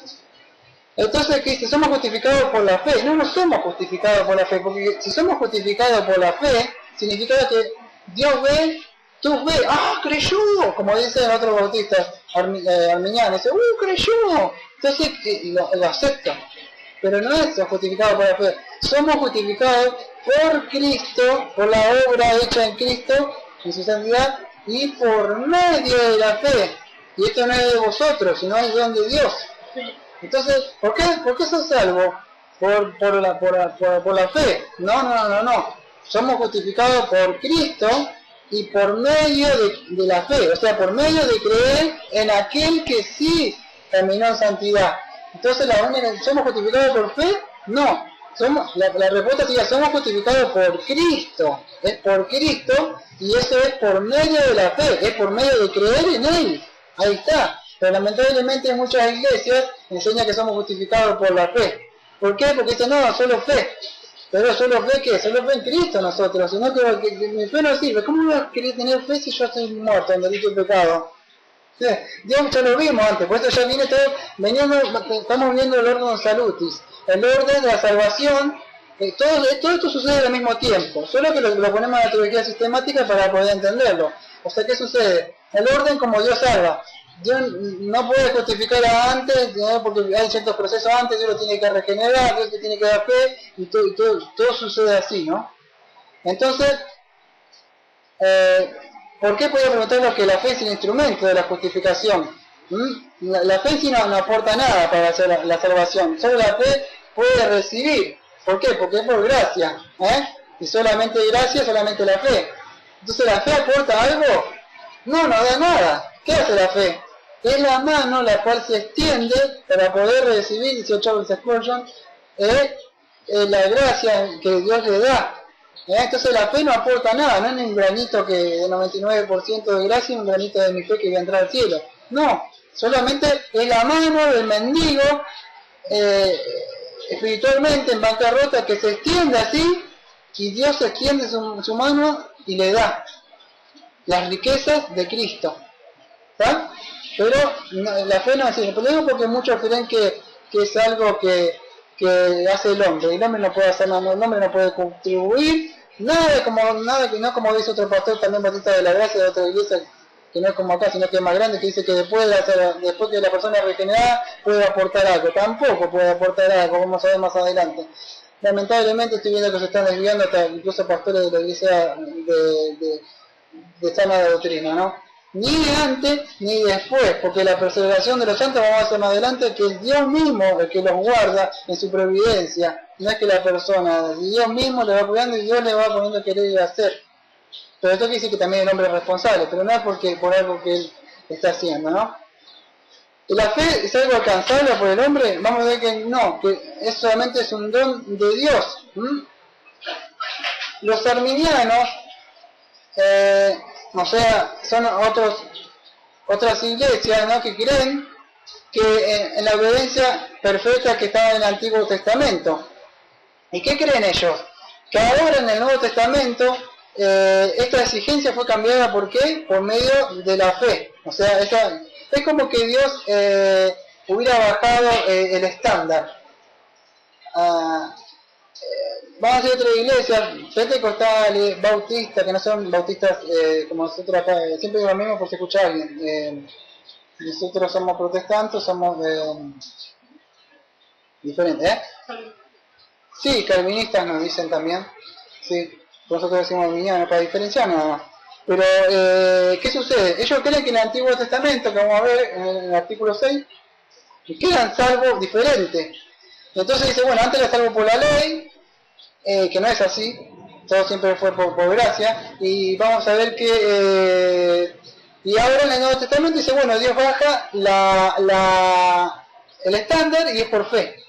Entonces, ¿qué dice? ¿Somos justificados por la fe? No, no somos justificados por la fe, porque si somos justificados por la fe, significa que Dios ve, tú ves, creyó, como dicen otros bautistas arminianos, dice, creyó, entonces lo acepto. Pero no es justificado por la fe, somos justificados por Cristo, por la obra hecha en Cristo, en su santidad, y por medio de la fe. Y esto no es de vosotros, sino es don de Dios. Entonces, ¿por qué sos salvo? Por la fe. No. Somos justificados por Cristo y por medio de la fe. O sea, por medio de creer en aquel que sí caminó en santidad. Entonces, ¿somos justificados por fe? No. La respuesta sería: somos justificados por Cristo. Es por Cristo, y eso es por medio de la fe. Es por medio de creer en Él. Ahí está. Pero lamentablemente en muchas iglesias enseña que somos justificados por la fe. ¿Por qué? Porque dicen: no, solo fe. Pero solo fe, ¿qué? Solo fe en Cristo nosotros. Sino que mi fe no sirve. ¿Cómo voy a querer tener fe si yo estoy muerto en delito y pecado? Dios ya lo vimos antes, por eso ya viene todo, estamos viendo el orden salutis, el orden de la salvación. Todo esto sucede al mismo tiempo, solo que lo ponemos en la teología sistemática para poder entenderlo. O sea, ¿qué sucede? El orden como Dios salva. Dios no puede justificar antes, ¿no? Porque hay ciertos procesos antes, Dios lo tiene que regenerar, Dios te tiene que dar fe, y todo sucede así, ¿no? Entonces, ¿por qué podemos preguntarnos que la fe es el instrumento de la justificación? La fe sí no aporta nada para hacer la salvación, solo la fe puede recibir. ¿Por qué? Porque es por gracia, y solamente gracia, solamente la fe. Entonces, ¿la fe aporta algo? No da nada. ¿Qué hace la fe? Es la mano la cual se extiende para poder recibir, dice Charles Spurgeon, la gracia que Dios le da. Entonces la fe no aporta nada, no es un granito de 99% de gracia y un granito de mi fe que voy a entrar al cielo. No, solamente es la mano del mendigo espiritualmente en bancarrota, que se extiende así, y Dios extiende su mano y le da las riquezas de Cristo. ¿Está? Pero no, la fe no es así. Pero digo porque muchos creen que es algo que hace el hombre. El hombre no puede hacer nada, el hombre no puede contribuir. Nada que no como dice otro pastor, también Batista de la Gracia, de otra iglesia, que no es como acá, sino que es más grande, que dice que después que la persona es regenerada puede aportar algo. Tampoco puede aportar algo, vamos a ver más adelante. Lamentablemente estoy viendo que se están desviando hasta incluso pastores de la iglesia de sana doctrina, ¿no? Ni antes ni después, porque la perseveración de los santos, vamos a hacer más adelante, que es Dios mismo el que los guarda en su providencia, no es que la persona, Dios mismo le va cuidando y Dios le va poniendo querer y hacer. Pero esto quiere decir que también el hombre es responsable, pero no es por algo que él está haciendo, ¿no? ¿Y la fe es algo alcanzable por el hombre? Vamos a ver que no, que solamente es un don de Dios. Los arminianos, o sea, son otras iglesias, ¿no?, que creen que en la obediencia perfecta que estaba en el Antiguo Testamento. ¿Y qué creen ellos? Que ahora en el Nuevo Testamento esta exigencia fue cambiada, ¿por qué? Por medio de la fe. O sea, es como que Dios hubiera bajado el estándar. Vamos a hacer otra iglesia, pentecostales, bautistas, que no son bautistas como nosotros acá, siempre digo lo mismo por si escucha alguien. Nosotros somos protestantes, somos diferentes, ¿eh? Sí, calvinistas nos dicen también, sí, nosotros decimos arminianos para diferenciar nada más. Pero, ¿qué sucede? Ellos creen que en el Antiguo Testamento, que vamos a ver en el artículo 6, quedan salvos diferentes. Entonces dice, bueno, antes era salvo por la ley, que no es así, todo siempre fue por gracia, y vamos a ver que, y ahora en el Nuevo Testamento dice, bueno, Dios baja el estándar y es por fe.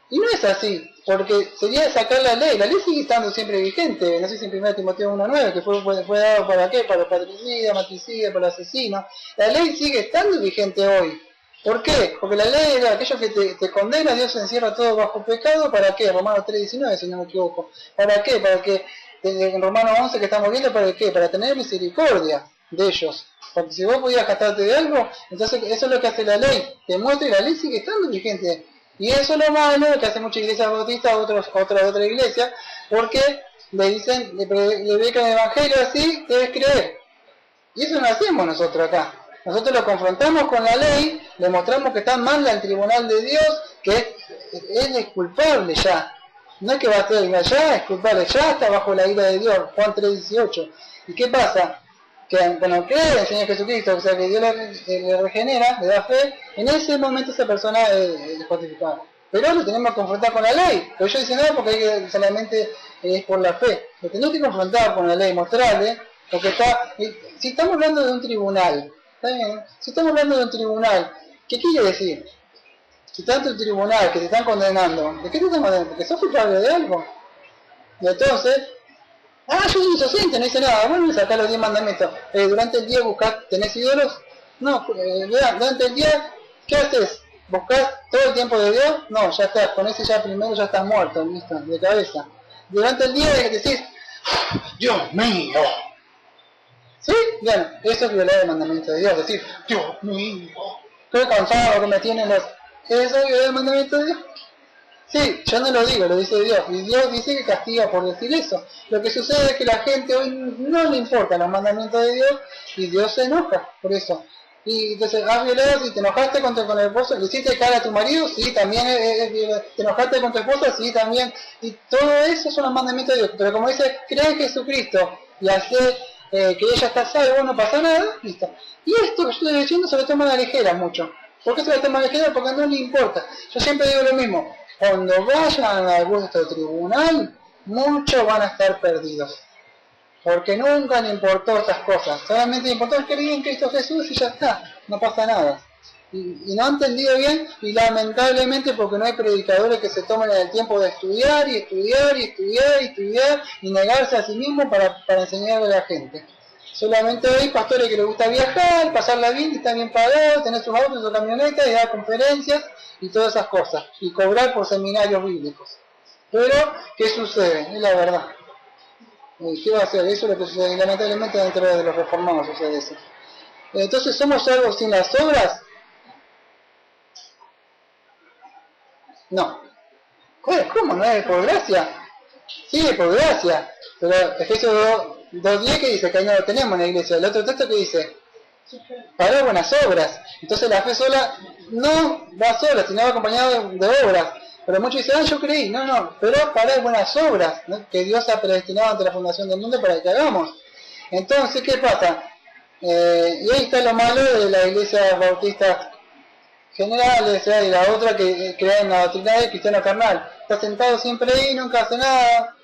Y no es así, porque sería sacar la ley sigue estando siempre vigente, no sé si en 1 Timoteo 1:9, que fue dado para qué, para los patricidas, matricidas, para los asesinos, la ley sigue estando vigente hoy. ¿Por qué? Porque la ley es aquello que te condena, Dios encierra todo bajo pecado, ¿para qué? Romanos 3:19, si no me equivoco. ¿Para qué? Para que, en Romanos 11 que estamos viendo, ¿para qué? Para tener misericordia de ellos. Porque si vos podías gastarte de algo, entonces eso es lo que hace la ley, te muestra y la ley sigue estando vigente. Y eso es lo malo que hace muchas iglesias bautistas, otra iglesia, porque le dicen, le predican el evangelio así, debes creer. Y eso no hacemos nosotros acá. Nosotros lo confrontamos con la ley, le mostramos que está mal el tribunal de Dios, que él es culpable ya. No es que va a ser ya, es culpable, ya está bajo la ira de Dios, Juan 3:18. ¿Y qué pasa? Que cuando cree en el Señor Jesucristo, o sea que Dios le regenera, le da fe, en ese momento esa persona es justificada. Pero lo tenemos que confrontar con la ley. Pero yo dice no, porque solamente es por la fe. Lo tenemos que confrontar con la ley, mostrarle, porque si estamos hablando de un tribunal, ¿está bien? Si estamos hablando de un tribunal, ¿qué quiere decir? Si tanto el tribunal que te están condenando, ¿de qué te están condenando? ¿Porque sos culpable de algo? Y entonces, yo soy inocente, no hice nada. Bueno, sacar los 10 mandamientos. Durante el día ¿tenés ídolos? No, durante el día, ¿qué haces? ¿Buscás todo el tiempo de Dios? No, ya estás, con ese ya primero ya estás muerto, listo, de cabeza. Durante el día decís, Dios mío. ¿Sí? Bueno, eso es violar el mandamiento de Dios, decir, Dios mío, estoy cansado que me tienen los... ¿Eso es violar el mandamiento de Dios? Sí, yo no lo digo, lo dice Dios, y Dios dice que castiga por decir eso. Lo que sucede es que la gente hoy no le importan los mandamientos de Dios, y Dios se enoja por eso. Y entonces, has violado, si te enojaste con el esposo, le hiciste cara a tu marido, sí, también te enojaste con tu esposa, sí, también. Y todo eso son los mandamientos de Dios. Pero como dice, cree en Jesucristo y hace que ella está salva, no pasa nada, listo. Y esto que yo estoy diciendo se lo toma a la ligera mucho. ¿Por qué se lo toma a la ligera? Porque no le importa. Yo siempre digo lo mismo, cuando vayan a vuestro tribunal, muchos van a estar perdidos. Porque nunca le importó estas cosas, solamente le importó creer en Cristo Jesús y ya está, no pasa nada. Y no han entendido bien, y lamentablemente porque no hay predicadores que se tomen el tiempo de estudiar y negarse a sí mismos para enseñarle a la gente. Solamente hay pastores que les gusta viajar, pasarla bien, y están bien pagados, tener sus autos, sus camionetas, y dar conferencias y todas esas cosas. Y cobrar por seminarios bíblicos. Pero, ¿qué sucede? Es la verdad. ¿Qué va a hacer? Eso es lo que sucede. Y lamentablemente dentro de los reformados sucede eso. Entonces, ¿somos salvos sin las obras? No. ¿Cómo? ¿No es por gracia? Sí, por gracia. Pero Efesios 2:10 que dice que ahí no lo tenemos en la iglesia. El otro texto que dice, para buenas obras. Entonces la fe sola no va sola, sino va acompañada de obras. Pero muchos dicen, yo creí. No, pero para buenas obras, ¿no? Que Dios ha predestinado ante la fundación del mundo para que hagamos. Entonces, ¿qué pasa? Y ahí está lo malo de la iglesia bautista generales, y la otra que crea en la doctrina del cristiano carnal. Está sentado siempre ahí, nunca hace nada.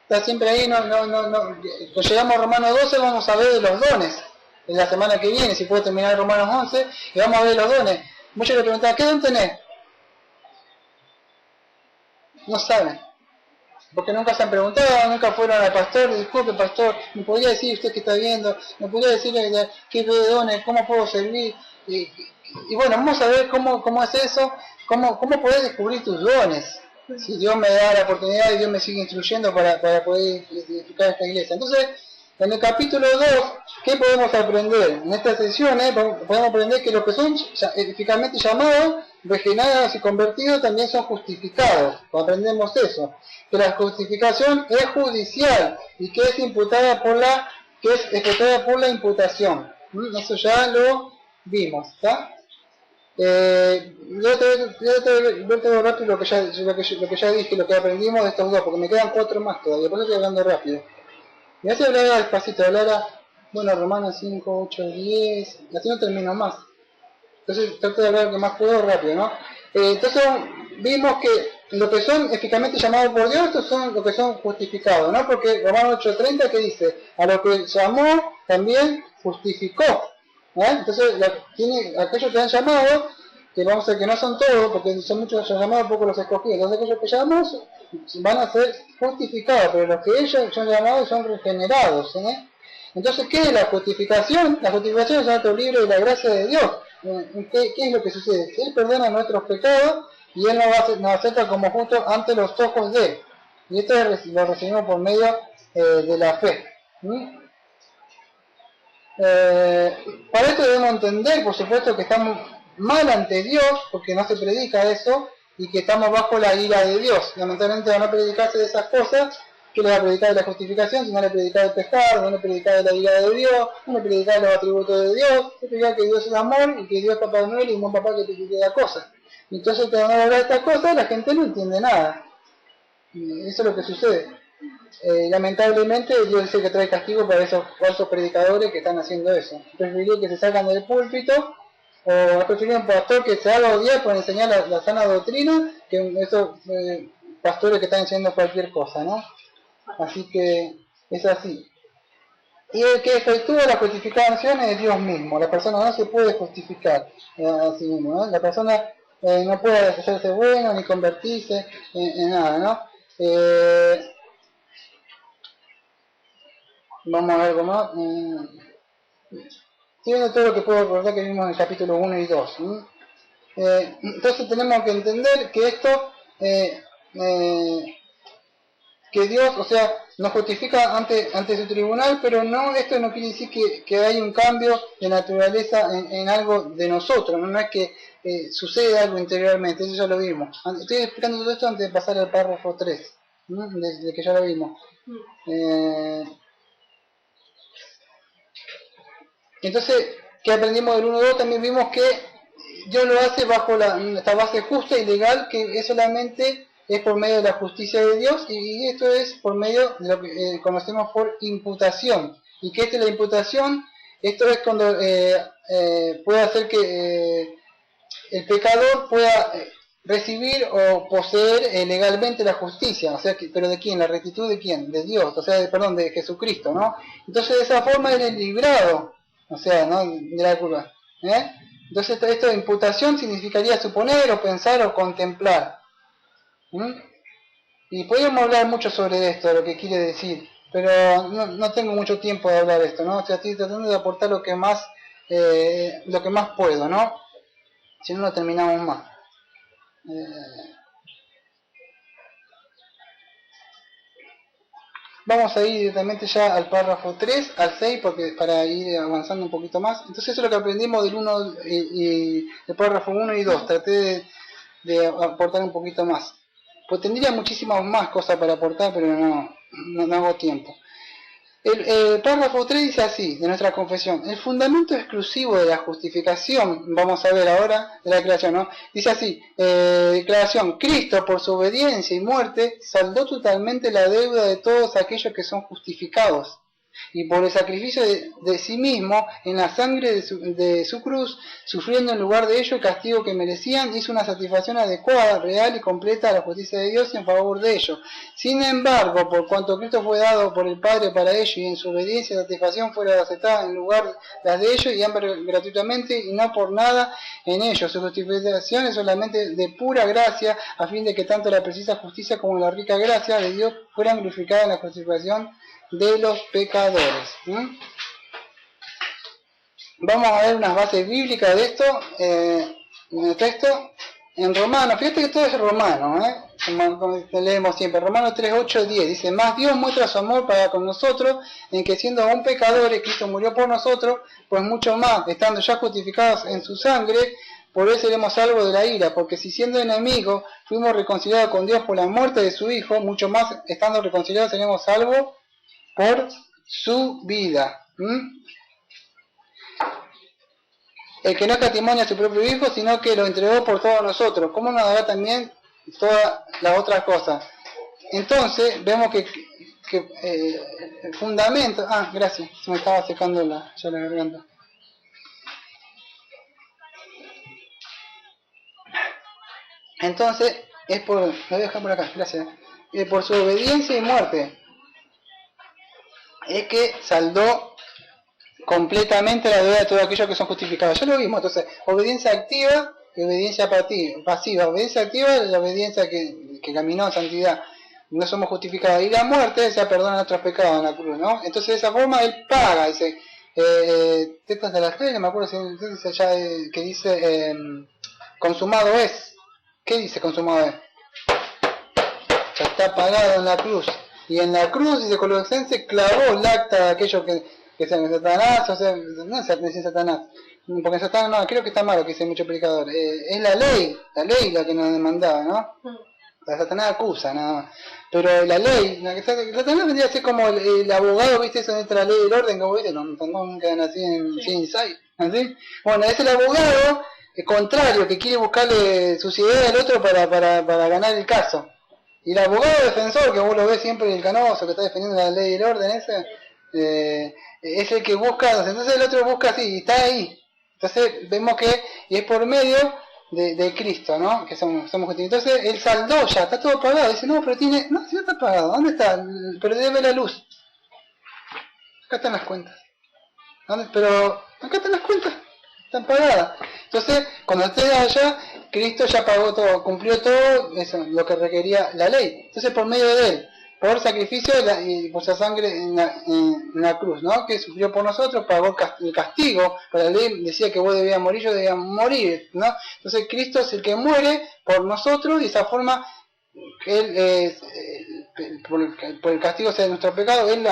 Está siempre ahí, Cuando llegamos a Romanos 12 vamos a ver los dones. En la semana que viene, si puedo terminar Romanos 11, y vamos a ver los dones. Muchos le preguntan, ¿qué don tenés? No saben. Porque nunca se han preguntado, nunca fueron al pastor, disculpe pastor, ¿me podría decir usted que está viendo? ¿Me podría decir qué dones, cómo puedo servir? Y bueno, vamos a ver cómo es eso, cómo podés descubrir tus dones. Si Dios me da la oportunidad y Dios me sigue instruyendo para poder edificar esta iglesia. Entonces, en el capítulo 2, ¿qué podemos aprender? En esta sesión podemos aprender que los que son eficazmente llamados, regenerados y convertidos también son justificados. Aprendemos eso. Que la justificación es judicial y que es imputada que es efectuada por la imputación. Eso ya lo vimos, ¿está? Yo te voy todo rápido lo que ya dije, lo que aprendimos de estos dos, porque me quedan 4 más todavía, por eso estoy hablando rápido. Y así hablara despacito, Romanos 5, 8, 10, así no termino más. Entonces trato de hablar lo que más puedo rápido, ¿no? Entonces vimos que los que son eficazmente llamados por Dios, estos son los que son justificados, ¿no? Porque Romanos 8:30 que dice, a lo que llamó también justificó. Entonces, aquellos que han llamado, que vamos a ver que no son todos, porque son muchos llamados, pocos los escogidos. Entonces, aquellos que llamamos van a ser justificados, pero los que ellos son llamados son regenerados. Entonces, ¿qué es la justificación? La justificación es el acto libre de la gracia de Dios. ¿Qué es lo que sucede? Él perdona nuestros pecados y Él nos acepta como justos ante los ojos de Él. Y esto lo recibimos por medio de la fe. Para esto debemos entender, por supuesto, que estamos mal ante Dios, porque no se predica eso, y que estamos bajo la ira de Dios. Lamentablemente, al no predicarse de esas cosas, que le va a predicar de la justificación, si no le predicar del pecado, no le predicar de la ira de Dios, no le predicar de los atributos de Dios, le predicar que Dios es amor y que Dios es Papá Noel y un buen papá que te da cosas. Y entonces, cuando no habla de estas cosas, la gente no entiende nada. Y eso es lo que sucede. Lamentablemente Dios dice que trae castigo para esos falsos predicadores que están haciendo eso. Preferiría que se salgan del púlpito, o preferiría un pastor que se haga odiar por enseñar la sana doctrina, que esos pastores que están enseñando cualquier cosa, ¿no? Así que es así. Y el que efectúa la justificación es Dios mismo. La persona no se puede justificar a sí mismo, ¿no? La persona no puede hacerse bueno ni convertirse en nada, ¿no? Vamos a ver algo más. Estoy viendo todo lo que puedo recordar que vimos en el capítulo 1 y 2. Entonces tenemos que entender que esto, que Dios, o sea, nos justifica ante su tribunal, pero esto no quiere decir que hay un cambio de naturaleza en algo de nosotros, no es que sucede algo interiormente, eso ya lo vimos. Estoy explicando todo esto antes de pasar al párrafo 3, de que ya lo vimos. Entonces, que aprendimos del 1-2, también vimos que Dios lo hace bajo esta base justa y legal, que es solamente es por medio de la justicia de Dios, y esto es por medio de lo que conocemos por imputación. Y que esta es la imputación, esto es cuando puede hacer que el pecador pueda recibir o poseer legalmente la justicia, o sea, pero ¿de quién? ¿La rectitud de quién? De Dios, o sea, de Jesucristo, ¿no? Entonces de esa forma eres librado, o sea, ¿no? De la culpa. Entonces esto de imputación significaría suponer o pensar o contemplar. Y podríamos hablar mucho sobre esto, lo que quiere decir, pero no tengo mucho tiempo de hablar de esto, ¿no? O sea, estoy tratando de aportar lo que más puedo, ¿no? Si no, no terminamos más. Vamos a ir directamente ya al párrafo 3, al 6, porque para ir avanzando un poquito más. Entonces eso es lo que aprendimos del 1 y del párrafo 1 y 2. Traté de aportar un poquito más. Pues tendría muchísimas más cosas para aportar, pero no hago tiempo. El párrafo 3 dice así, de nuestra confesión: el fundamento exclusivo de la justificación, vamos a ver ahora, de la declaración, ¿no? Dice así, declaración: Cristo, por su obediencia y muerte, saldó totalmente la deuda de todos aquellos que son justificados, y por el sacrificio de sí mismo, en la sangre de su cruz, sufriendo en lugar de ello el castigo que merecían, hizo una satisfacción adecuada, real y completa a la justicia de Dios en favor de ellos. Sin embargo, por cuanto Cristo fue dado por el Padre para ellos, y en su obediencia y satisfacción fuera aceptada en lugar de las de ellos, y ambas gratuitamente y no por nada en ellos. Su justificación es solamente de pura gracia, a fin de que tanto la precisa justicia como la rica gracia de Dios fueran glorificadas en la justificación de los pecadores. Vamos a ver unas bases bíblicas de esto en el texto. En Romanos, fíjate que todo es romano, como leemos siempre, Romanos 3, 8, 10, dice: más Dios muestra su amor para con nosotros, en que siendo aún pecadores, Cristo murió por nosotros, pues mucho más, estando ya justificados en su sangre, por él seremos salvos de la ira, porque si siendo enemigos fuimos reconciliados con Dios por la muerte de su Hijo, mucho más, estando reconciliados, seremos salvos por su vida. El que no escatimó a su propio Hijo, sino que lo entregó por todos nosotros, ¿cómo nos dará también todas las otras cosas? Entonces, vemos que el fundamento... gracias, se me estaba secando la garganta. Entonces, es por... Lo voy a dejar por acá, gracias. Por su obediencia y muerte, es que saldó completamente la deuda de todos aquellos que son justificados. Ya lo vimos. Entonces, obediencia activa y obediencia pasiva. Obediencia activa es la obediencia que caminó en santidad. No somos justificados. Y la muerte, se perdona nuestros pecados en la cruz, ¿no? Entonces, de esa forma, Él paga. Dice, textos de la fe, no me acuerdo si dice allá que dice, consumado es. ¿Qué dice consumado es? Ya está pagado en la cruz. Y en la cruz, dice Colosenses, clavó el acta de aquellos que sean Satanás, o sea, no es Satanás, porque Satanás no, creo que está malo que dice mucho predicador, es la ley la que nos demandaba, ¿no? La Satanás acusa, nada más. Pero la ley, Satanás vendría a ser como el abogado, ¿viste? Eso es la ley del orden, como viste, no quedan así en Inside, ¿así? Bueno, es el abogado contrario que quiere buscarle suciedad al otro para ganar el caso. Y el abogado defensor, que vos lo ves siempre el canoso, que está defendiendo la ley del orden ese, es el que busca, entonces el otro busca así, y está ahí. Entonces vemos que, y es por medio de Cristo, ¿no? Que somos justificados. Entonces él saldó ya, está todo pagado. Dice, no, pero tiene, no, si no está pagado, ¿dónde está? Pero debe la luz. Acá están las cuentas. ¿Dónde? Pero acá están las cuentas, están pagadas. Entonces, cuando esté allá, Cristo ya pagó todo, cumplió todo eso, lo que requería la ley. Entonces, por medio de él, por sacrificio y por su sangre en la cruz, ¿no? Que sufrió por nosotros, pagó el castigo. Pero la ley decía que vos debías morir, yo debía morir, ¿no? Entonces, Cristo es el que muere por nosotros, y de esa forma, él, por el castigo de nuestro pecado, él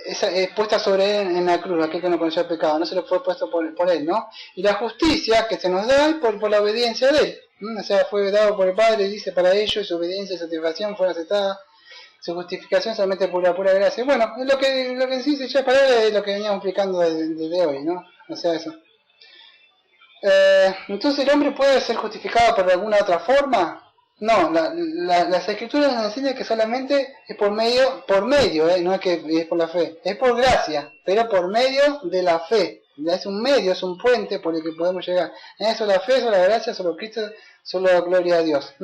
es puesta sobre él en la cruz, aquel que no conoció el pecado, no se lo fue puesto por él, ¿no? Y la justicia que se nos da por la obediencia de él, o sea, fue dado por el Padre, dice, para ellos, su obediencia y satisfacción fueron aceptadas, su justificación solamente por la pura gracia. Bueno, lo que en sí se llama palabra es lo que veníamos explicando desde hoy, ¿no? O sea, eso. Entonces, ¿el hombre puede ser justificado por alguna otra forma? No, las escrituras nos enseñan que solamente es por medio, no es que es por la fe, es por gracia, pero por medio de la fe. Es un medio, es un puente por el que podemos llegar. Eso la fe, eso la gracia, solo Cristo, solo la gloria a Dios.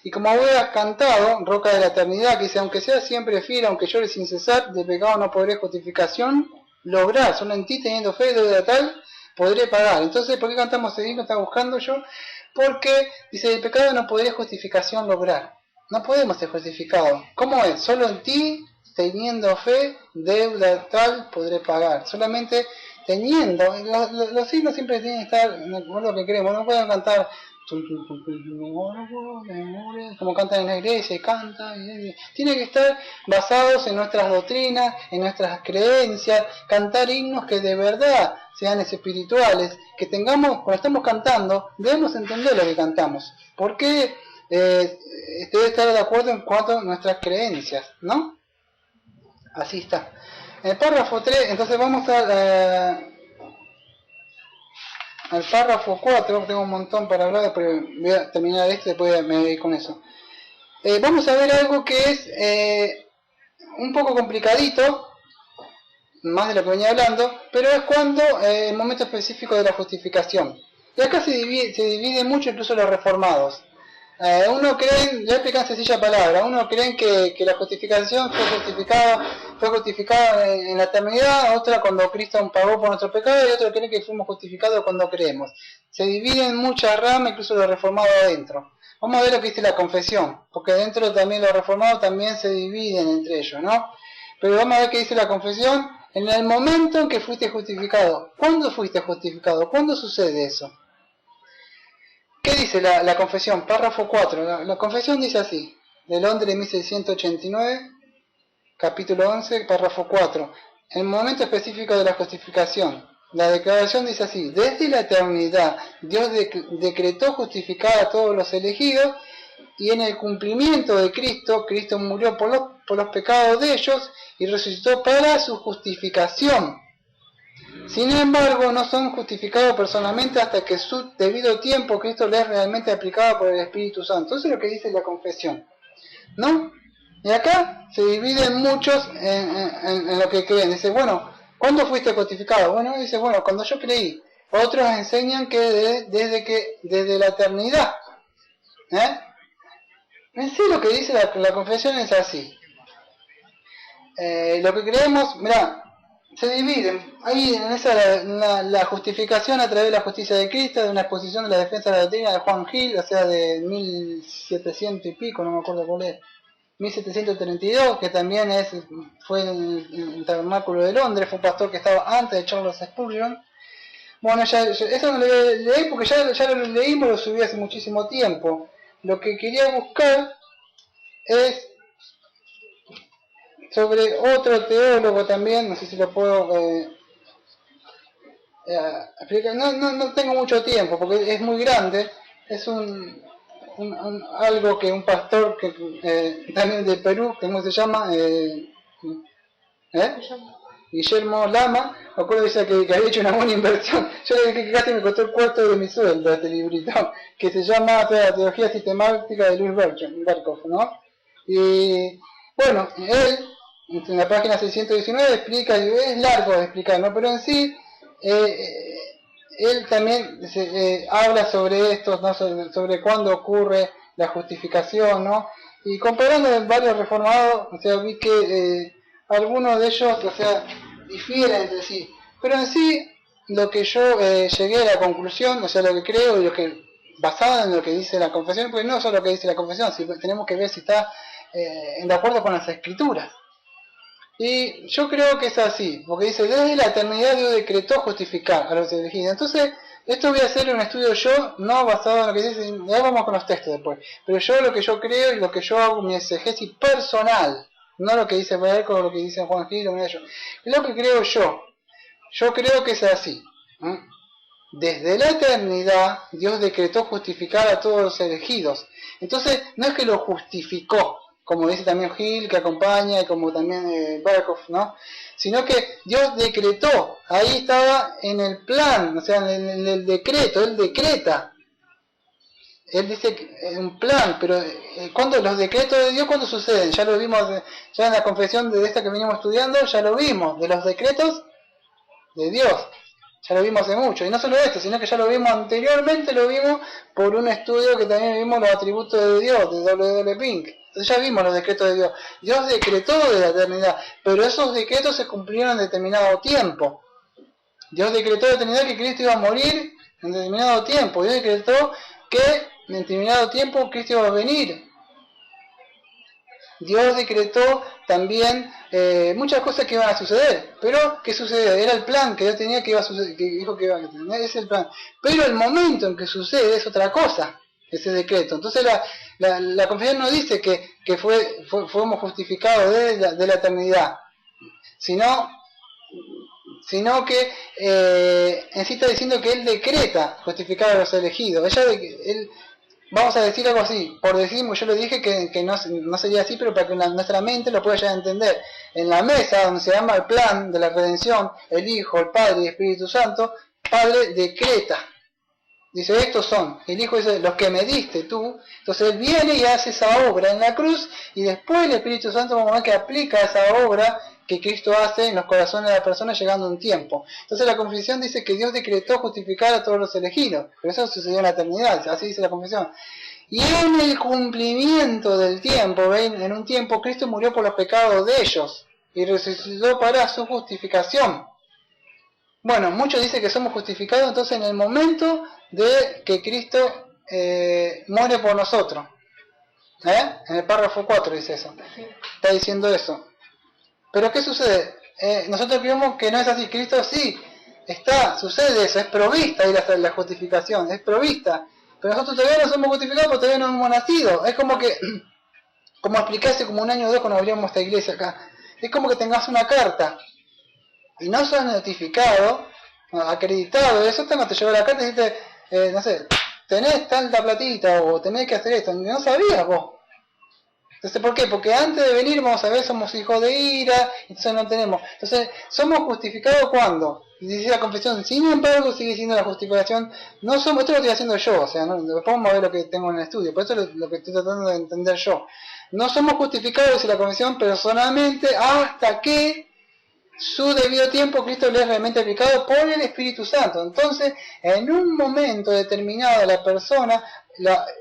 Y como has cantado, roca de la eternidad, que dice, aunque sea siempre fiel, aunque llore sin cesar, de pecado no podré justificación lograr, solo en ti teniendo fe, deuda tal, podré pagar. Entonces, ¿por qué cantamos ese himno? Está buscando yo. Porque, dice, el pecado no podría justificación lograr. No podemos ser justificados. ¿Cómo es? Solo en ti, teniendo fe, deuda tal podré pagar. Solamente teniendo. Los signos siempre tienen que estar, no lo que queremos. No pueden cantar como cantan en la iglesia y cantan. Tiene que estar basados en nuestras doctrinas, en nuestras creencias, cantar himnos que de verdad sean espirituales, que tengamos, cuando estamos cantando, debemos entender lo que cantamos. Porque debe estar de acuerdo en cuanto a nuestras creencias, ¿no? Así está. En el párrafo 3, entonces vamos al párrafo 4, tengo un montón para hablar, pero voy a terminar esto y después me voy a ir con eso. Vamos a ver algo que es un poco complicadito, más de lo que venía hablando, pero es cuando el momento específico de la justificación. Y acá se divide mucho incluso los reformados. Uno creen, ya explican en sencilla palabra, uno creen que la justificación fue justificada en la eternidad, otra cuando Cristo pagó por nuestro pecado y otro creen que fuimos justificados cuando creemos. Se dividen muchas ramas, incluso los reformados adentro. Vamos a ver lo que dice la confesión, porque dentro también los reformados también se dividen entre ellos, ¿no? Pero vamos a ver qué dice la confesión en el momento en que fuiste justificado. ¿Cuándo fuiste justificado? ¿Cuándo sucede eso? ¿Qué dice la confesión? Párrafo 4. La confesión dice así, de Londres 1689, capítulo 11, párrafo 4. El momento específico de la justificación. La declaración dice así: desde la eternidad Dios decretó justificar a todos los elegidos, y en el cumplimiento de Cristo, Cristo murió por los pecados de ellos y resucitó para su justificación. Sin embargo, no son justificados personalmente hasta que su debido tiempo Cristo les es realmente aplicado por el Espíritu Santo. Eso es lo que dice la confesión, ¿no? Y acá se dividen muchos en lo que creen. Dice, bueno, ¿cuándo fuiste justificado? Bueno, dice, bueno, cuando yo creí. Otros enseñan que desde la eternidad. En sí lo que dice la confesión es así. Lo que creemos, mirá, se dividen. Ahí en esa la justificación a través de la justicia de Cristo, de una exposición de la defensa de la doctrina de Juan Gil, o sea, de 1700 y pico, no me acuerdo cuál es, 1732, que también fue en el Tabernáculo de Londres, fue un pastor que estaba antes de Charles Spurgeon. Bueno, eso no lo leí porque ya lo leímos, lo subí hace muchísimo tiempo. Lo que quería buscar es sobre otro teólogo también, no sé si lo puedo explicar. No tengo mucho tiempo porque es muy grande. Es algo que un pastor que también de Perú, ¿cómo se llama? Guillermo Lama, me acuerdo que había hecho una buena inversión. Yo le dije que casi me costó el cuarto de mi sueldo este librito, que se llama La Teología Sistemática de Luis Berkhoff, ¿no? Y bueno, él en la página 619 explica, es largo de explicar, ¿no? Pero en sí él también habla sobre esto, ¿no? sobre cuándo ocurre la justificación, ¿no? Y comparando varios reformados, o sea, vi que algunos de ellos, o sea, difieren entre sí. Pero en sí, lo que yo llegué a la conclusión, o sea, lo que creo y lo que, basado en lo que dice la confesión, porque no solo lo que dice la confesión, tenemos que ver si está de acuerdo con las escrituras. Y yo creo que es así, porque dice, desde la eternidad Dios decretó justificar a los elegidos. Entonces, esto voy a hacer un estudio yo, no basado en lo que dice, ya vamos con los textos después, pero yo lo que yo creo y lo que yo hago, mi exegesis personal, no lo que dice Berkhoff o lo que dice Juan Gil o nada de ello, es lo que creo yo. Yo creo que es así. Desde la eternidad Dios decretó justificar a todos los elegidos. Entonces, no es que lo justificó, como dice también Gil, que acompaña, y como también Berkhoff, ¿no? Sino que Dios decretó, ahí estaba en el plan, o sea, en el decreto, Él decreta. Él dice un plan, pero cuando los decretos de Dios, ¿cuándo suceden? Ya lo vimos, ya en la confesión de esta que venimos estudiando, ya lo vimos, de los decretos de Dios. Ya lo vimos hace mucho, y no solo esto, sino que ya lo vimos anteriormente, lo vimos por un estudio que también vimos los atributos de Dios, de W. Pink. Entonces ya vimos los decretos de Dios. Dios decretó de la eternidad, pero esos decretos se cumplieron en determinado tiempo. Dios decretó de la eternidad que Cristo iba a morir en determinado tiempo. Dios decretó que en determinado tiempo Cristo iba a venir. Dios decretó también muchas cosas que iban a suceder. Pero, ¿qué sucedió? Era el plan que Dios tenía que iba a suceder, que dijo que iba a tener, es el plan. Pero el momento en que sucede es otra cosa, ese decreto. Entonces la confesión no dice que fuimos justificados de la eternidad, sino que en sí está diciendo que Él decreta justificar a los elegidos. Él, vamos a decir algo así, por decir, yo lo dije que no sería así, pero para que nuestra mente lo pueda llegar a entender. En la mesa donde se llama el plan de la redención, el Hijo, el Padre y el Espíritu Santo, Padre decreta. Dice, estos son. El Hijo dice, los que me diste tú. Entonces Él viene y hace esa obra en la cruz, y después el Espíritu Santo, vamos a ver que aplica esa obra que Cristo hace en los corazones de las personas llegando un tiempo. Entonces la confesión dice que Dios decretó justificar a todos los elegidos. Pero eso sucedió en la eternidad, así dice la confesión. Y en el cumplimiento del tiempo, ¿ven? En un tiempo Cristo murió por los pecados de ellos y resucitó para su justificación. Bueno, muchos dicen que somos justificados entonces en el momento de que Cristo muere por nosotros. En el párrafo 4 dice eso. Está diciendo eso. Pero ¿qué sucede? Nosotros creemos que no es así. Cristo sí sucede eso, es provista ahí la justificación, es provista. Pero nosotros todavía no somos justificados porque todavía no hemos nacido. Es como que, como expliqué hace como un año o dos cuando abrimos esta iglesia acá, es como que tengas una carta y no sos notificado, acreditado, eso te lleva la carta y dices, no sé, tenés tanta platita o tenés que hacer esto, no sabías vos. Entonces, ¿por qué? Porque antes de venir, vamos a ver, somos hijos de ira, entonces no tenemos. Entonces, ¿somos justificados cuándo? Y dice la confesión, sin embargo, sigue siendo la justificación, no somos, esto lo estoy haciendo yo, o sea, no, después vamos a ver lo que tengo en el estudio, por eso es lo que estoy tratando de entender yo. No somos justificados, dice la confesión, personalmente, hasta que su debido tiempo Cristo le es realmente aplicado por el Espíritu Santo. Entonces, en un momento determinado la persona,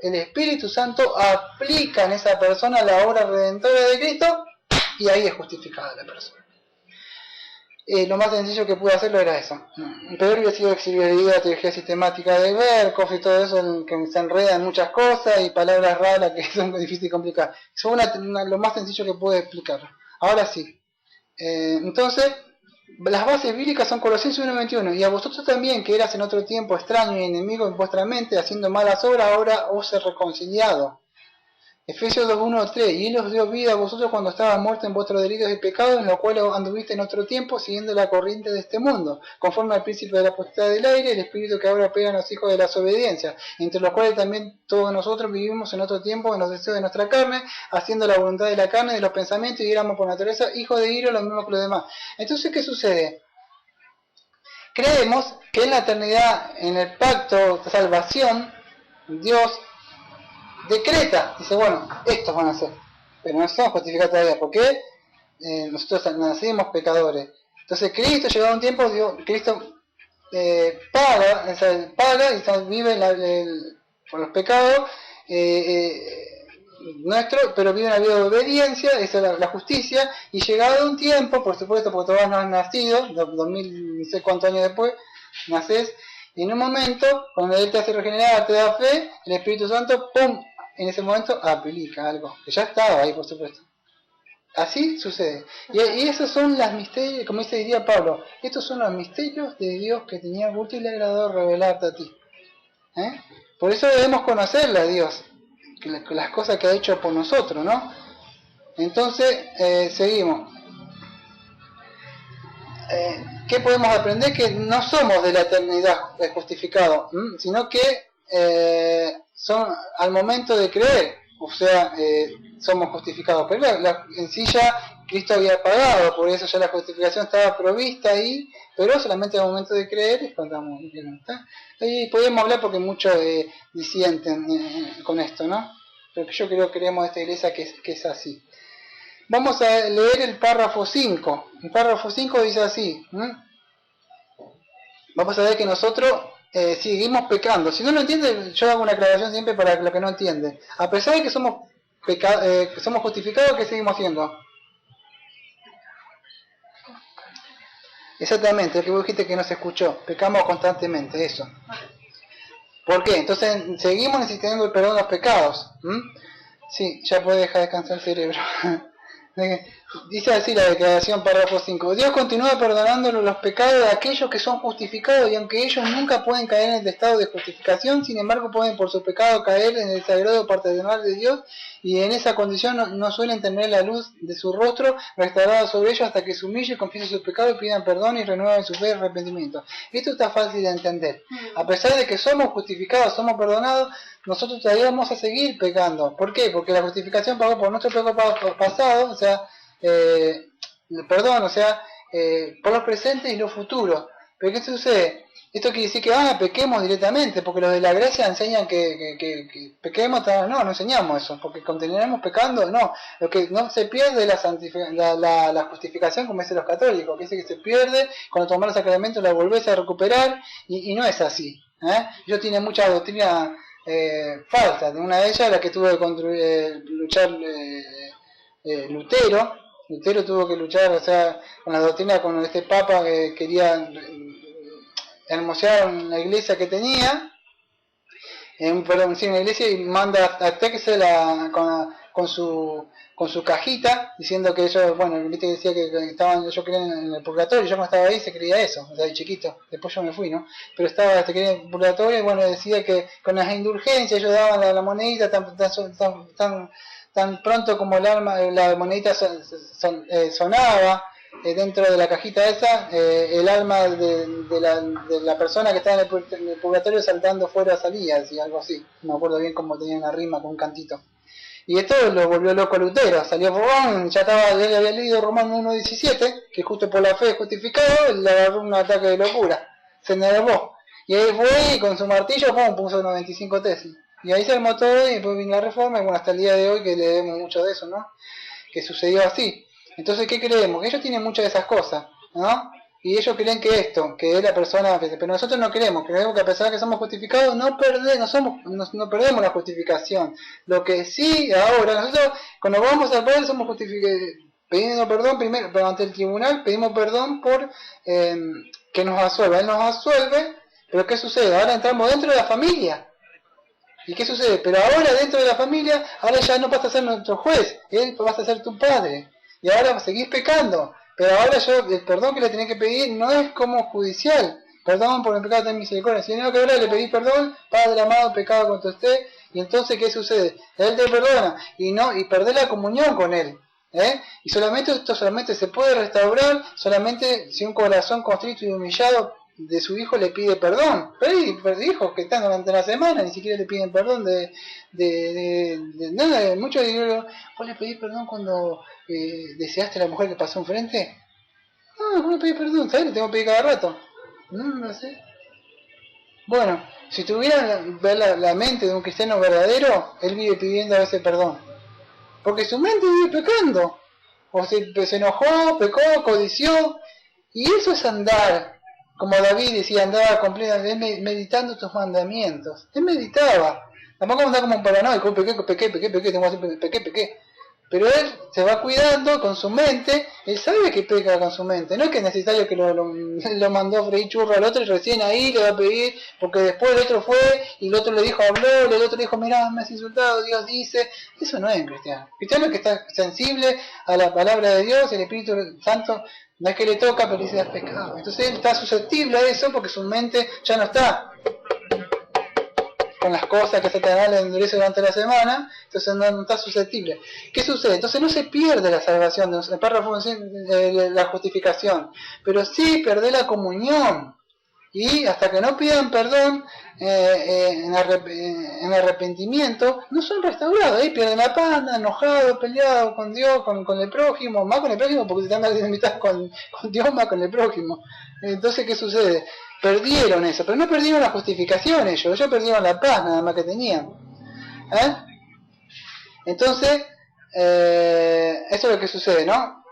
el Espíritu Santo aplica en esa persona la obra redentora de Cristo y ahí es justificada la persona. Lo más sencillo que pude hacerlo era eso. Peor hubiera sido la teología sistemática de Berkhoff y todo eso, que se enreda en muchas cosas y palabras raras que son difíciles de complicar. Eso fue lo más sencillo que pude explicar. Ahora sí. Entonces, las bases bíblicas son Colosenses 1:21. Y a vosotros también, que eras en otro tiempo extraño y enemigo en vuestra mente, haciendo malas obras, ahora os he reconciliado. Efesios 2:1-3. Y Él os dio vida a vosotros cuando estabas muertos en vuestros delitos y pecados, en los cuales anduviste en otro tiempo, siguiendo la corriente de este mundo, conforme al principio de la potestad del aire, el espíritu que ahora opera en los hijos de la desobediencia, entre los cuales también todos nosotros vivimos en otro tiempo en los deseos de nuestra carne, haciendo la voluntad de la carne, de los pensamientos, y éramos por naturaleza hijos de ira, lo mismo que los demás. Entonces, ¿qué sucede? Creemos que en la eternidad, en el pacto de salvación, Dios decreta, dice, bueno, estos van a ser, pero no somos justificados todavía, porque nosotros nacimos pecadores. Entonces Cristo, llegado un tiempo, Cristo paga y vive por los pecados nuestros, pero vive una vida de obediencia, esa es la justicia, y llegado un tiempo, por supuesto, porque todavía no has nacido, 2000, no sé cuántos años después, naces, y en un momento, cuando Él te hace regenerar, te da fe, el Espíritu Santo, ¡pum!, en ese momento aplica algo, que ya estaba ahí, por supuesto. Así sucede. Y esos son los misterios, como diría Pablo, estos son los misterios de Dios que tenía gusto y le agradó revelarte a ti. Por eso debemos conocerle a Dios, las cosas que ha hecho por nosotros, ¿no? Entonces, seguimos. ¿Qué podemos aprender? Que no somos de la eternidad justificados, sino que son al momento de creer, o sea, somos justificados. Pero en sí ya Cristo había pagado, por eso ya la justificación estaba provista ahí, pero solamente al momento de creer es cuando estamos bien, ¿está? Y podemos hablar porque muchos disienten con esto, ¿no? Pero yo creo que creemos de esta iglesia que es así. Vamos a leer el párrafo 5. El párrafo 5 dice así. Vamos a ver que nosotros seguimos pecando. Si no lo entienden, yo hago una aclaración siempre para los que no entienden. A pesar de que somos justificados, ¿qué seguimos haciendo? Exactamente, lo que vos dijiste que no se escuchó. Pecamos constantemente, eso. ¿Por qué? Entonces seguimos necesitando el perdón de los pecados. Sí, ya puede dejar descansar el cerebro. Dice así la declaración, párrafo 5. Dios continúa perdonando los pecados de aquellos que son justificados, y aunque ellos nunca pueden caer en el estado de justificación, sin embargo pueden por su pecado caer en el sagrado paternal de Dios, y en esa condición no suelen tener la luz de su rostro restaurada sobre ellos hasta que se humillen, confiesen sus pecados, pidan perdón y renueven su fe y arrepentimiento. Esto está fácil de entender. A pesar de que somos justificados, somos perdonados, nosotros todavía vamos a seguir pecando. ¿Por qué? Porque la justificación pagó por nuestro pecado pasado, o sea, perdón, o sea, por los presentes y los futuros. Pero ¿qué sucede? Esto quiere decir que pequemos directamente, porque los de la gracia enseñan que pequemos, no enseñamos eso, porque continuaremos pecando, no. Lo que no se pierde es la justificación, como dicen los católicos, que dice que se pierde, cuando tomás los sacramentos la volvés a recuperar, y no es así. Yo tiene mucha doctrina falsa. Una de ellas, la que tuvo que luchar Lutero. Lutero tuvo que luchar, o sea, con la doctrina, con este papa que quería hermosear la iglesia que tenía, una iglesia, y manda a Texas con su cajita, diciendo que ellos, bueno, viste que decía que estaban, ellos creían en el purgatorio. Yo cuando estaba ahí se creía eso, o sea, de chiquito, después yo me fui, ¿no? Pero se creía en el purgatorio, y bueno, decía que con las indulgencias ellos daban la monedita tan pronto como la monedita sonaba dentro de la cajita esa, el alma de la persona que estaba en el purgatorio saltando fuera salía, y algo así. No me acuerdo bien cómo tenía una rima con un cantito. Y esto lo volvió loco a Lutero. Salió Román, ya él había leído Román 1.17, que justo por la fe es justificado, le agarró un ataque de locura. Se enervó. Y ahí fue y con su martillo puso 95 tesis. Y ahí se armó todo, y después vino la reforma, y bueno, hasta el día de hoy que leemos mucho de eso, ¿no? Que sucedió así. Entonces, ¿qué creemos? Que ellos tienen muchas de esas cosas, ¿no? Y ellos creen que es la persona, pero nosotros no creemos que a pesar de que somos justificados, no perdemos la justificación. Lo que sí, ahora, nosotros cuando vamos al Padre somos justificados, pidiendo perdón primero, pero ante el tribunal pedimos perdón por que nos absuelva. Él nos absuelve, pero ¿qué sucede? Ahora entramos dentro de la familia. ¿Y qué sucede? Pero ahora dentro de la familia, ahora ya no vas a ser nuestro juez, él vas a ser tu padre. Y ahora seguís pecando. Pero ahora el perdón que le tenés que pedir no es como judicial. Perdón por el pecado, ten misericordia. Sino que ahora le pedís perdón, Padre amado, pecado contra usted. Y entonces, ¿qué sucede? Él te perdona. Y perdés la comunión con él. Y esto solamente se puede restaurar solamente si un corazón constrito y humillado de su hijo le pide perdón. Pero hay hijos que están durante la semana ni siquiera le piden perdón de nada. Muchos digo, ¿vos le pedís perdón cuando deseaste a la mujer que pasó enfrente? No, no le pedí perdón, ¿sabes? Le tengo que pedir cada rato. No sé. Bueno, si tuvieran la mente de un cristiano verdadero, él vive pidiendo a veces perdón. Porque su mente vive pecando. O se enojó, pecó, codició. Y eso es andar. Como David decía, andaba completamente meditando tus mandamientos. Él meditaba. Tampoco andaba como un paranoico, pequé. Pero él se va cuidando con su mente, él sabe que peca con su mente. No es que es necesario que lo mandó a freír churro al otro y recién ahí le va a pedir, porque después el otro fue y el otro le dijo, habló, el otro le dijo, mirá, me has insultado, Dios dice. Eso no es cristiano. Cristiano es que está sensible a la palabra de Dios, el Espíritu Santo. No es que le toca, pero dice es pecado. Entonces él está susceptible a eso porque su mente ya no está con las cosas que Satanás le endurece durante la semana, entonces no está susceptible. ¿Qué sucede? Entonces no se pierde la salvación, el párrafo la justificación, pero sí pierde la comunión. Y hasta que no pidan perdón en arrepentimiento, no son restaurados. Ahí pierden la paz, enojados, peleados con Dios, con el prójimo, más con el prójimo porque se están invitados con Dios, más con el prójimo. Entonces, ¿qué sucede? Perdieron eso, pero no perdieron la justificación ellos perdieron la paz nada más que tenían. Entonces, eso es lo que sucede, ¿no?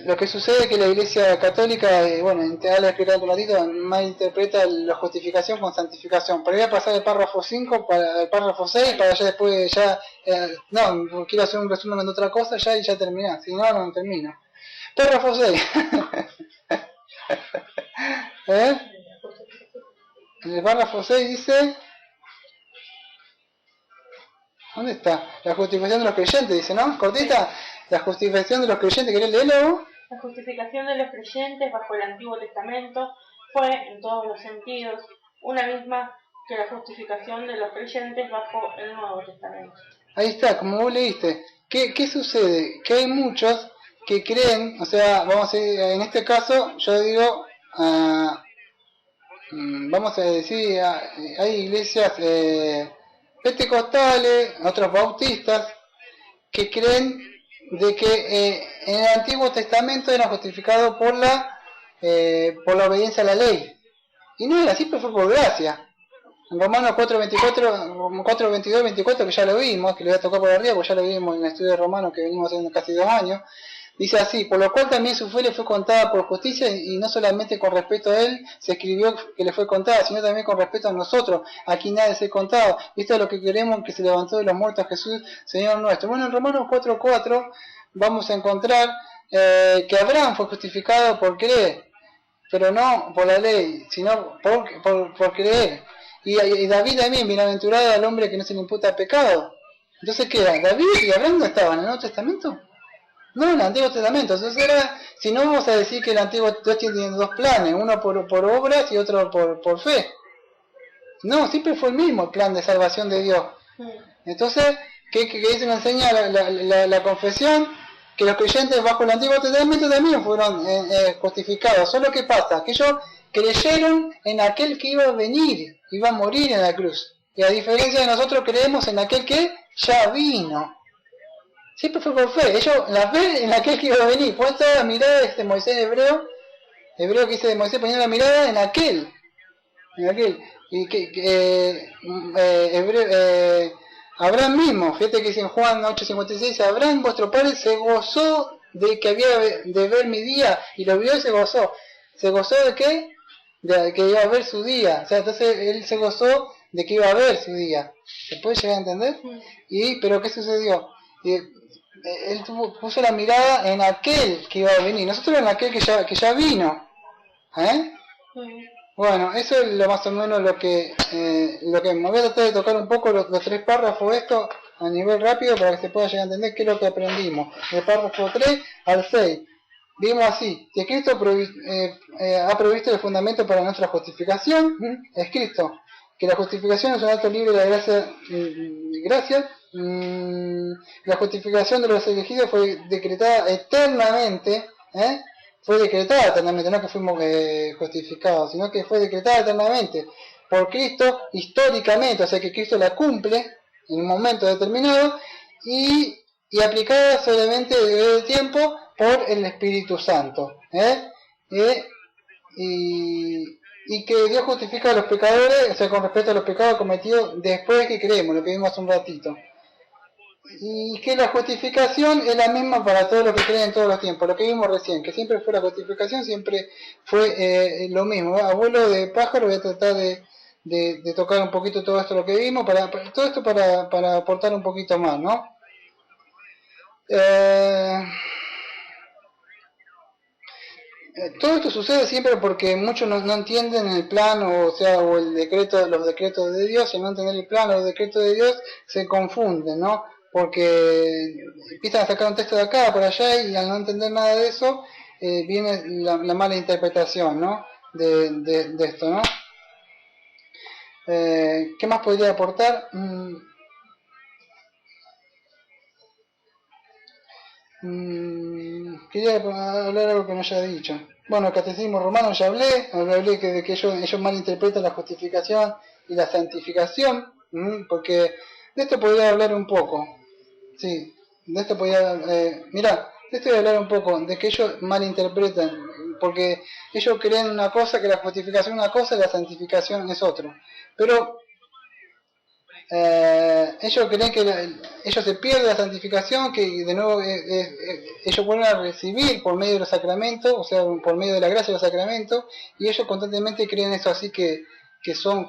Lo que sucede es que la Iglesia Católica, bueno, te voy a explicar un ratito, malinterpreta la justificación con santificación. Pero voy a pasar el párrafo 5 para el párrafo 6 para ya después no, quiero hacer un resumen de otra cosa y ya terminar, si no, no termino. Párrafo 6. En el párrafo 6 dice, ¿Dónde está? La justificación de los creyentes, dice, ¿no? Cortita. La justificación de los creyentes, ¿querés leerlo? La justificación de los creyentes bajo el Antiguo Testamento fue, en todos los sentidos, una misma que la justificación de los creyentes bajo el Nuevo Testamento. Ahí está, como vos leíste. ¿Qué sucede? Que hay muchos que creen, o sea, vamos a decir, en este caso, yo digo, vamos a decir, hay iglesias pentecostales, otros bautistas, que creen de que en el Antiguo Testamento era justificado por la obediencia a la ley. Y no era así, pero fue por gracia. En Romanos 4:22, 24, que ya lo vimos, que le voy a tocar por arriba, porque ya lo vimos en el estudio de Romanos que venimos haciendo casi 2 años, dice así: por lo cual también su fe le fue contada por justicia, y no solamente con respecto a él se escribió que le fue contada, sino también con respecto a nosotros, a quien nadie se contado. Esto es lo que queremos, que se levantó de los muertos Jesús, Señor nuestro. Bueno, en Romanos 4:4 vamos a encontrar que Abraham fue justificado por creer, pero no por la ley, sino por creer. Y David también, bienaventurado al hombre que no se le imputa pecado. Entonces, ¿qué era? ¿David y Abraham no estaban en el Nuevo Testamento? No, en el Antiguo Testamento. Entonces era, si no, vamos a decir que el Antiguo Dios tiene 2 planes, uno por obras y otro por fe. No, siempre fue el mismo el plan de salvación de Dios. Entonces, ¿qué dice, nos enseña la confesión? Que los creyentes bajo el Antiguo Testamento también fueron justificados. Solo que pasa, que ellos creyeron en aquel que iba a venir, iba a morir en la cruz. Y a diferencia de nosotros, creemos en aquel que ya vino. Siempre fue por fe. Ellos la fe en aquel que iba a venir. Puesta la mirada de este Moisés hebreo que dice de Moisés, poniendo la mirada en aquel. Y Abraham mismo, fíjate que dice en Juan 8:56, Abraham vuestro padre se gozó de que había de ver mi día, y lo vio y se gozó. ¿Se gozó de qué? De que iba a ver su día. O sea, entonces él se gozó de que iba a ver su día. ¿Se puede llegar a entender? Pero ¿qué sucedió? Él puso la mirada en aquel que iba a venir, nosotros en aquel que ya vino. Bueno, eso es lo más o menos lo que me voy a tratar de tocar un poco los 3 párrafos esto a nivel rápido para que se pueda llegar a entender qué es lo que aprendimos. Del párrafo 3 al 6. Vimos así: que Cristo ha provisto el fundamento para nuestra justificación. Es Cristo. Que la justificación es un acto libre de la gracia. La justificación de los elegidos fue decretada eternamente. Fue decretada eternamente, no que fuimos justificados, sino que fue decretada eternamente por Cristo históricamente. O sea que Cristo la cumple en un momento determinado y aplicada solamente de tiempo por el Espíritu Santo. Y que Dios justifica a los pecadores, o sea, con respecto a los pecados cometidos después que creemos, lo que vimos hace un ratito. Y que la justificación es la misma para todos los que creen en todos los tiempos, lo que vimos recién, que siempre fue la justificación, siempre fue lo mismo. Abuelo de pájaro, voy a tratar de tocar un poquito todo esto lo que vimos, todo esto para aportar un poquito más, ¿no? Todo esto sucede siempre porque muchos no entienden el plan, o el decreto, los decretos de Dios, y al no entender el plan o los decretos de Dios se confunden, ¿no? Porque empiezan a sacar un texto de acá, por allá, y al no entender nada de eso, viene la mala interpretación, ¿no? De esto, ¿no? ¿Qué más podría aportar? Quería hablar algo que no haya dicho. Bueno, el catecismo romano ya hablé de que ellos malinterpretan la justificación y la santificación, porque de esto podría hablar un poco. Sí, de esto podría, de esto voy a hablar un poco, de que ellos malinterpretan, porque ellos creen una cosa, que la justificación es una cosa y la santificación es otra. Pero ellos creen que ellos se pierden la santificación, que de nuevo ellos vuelven a recibir por medio de los sacramentos, o sea, por medio de la gracia de los sacramentos, y ellos constantemente creen eso, así que son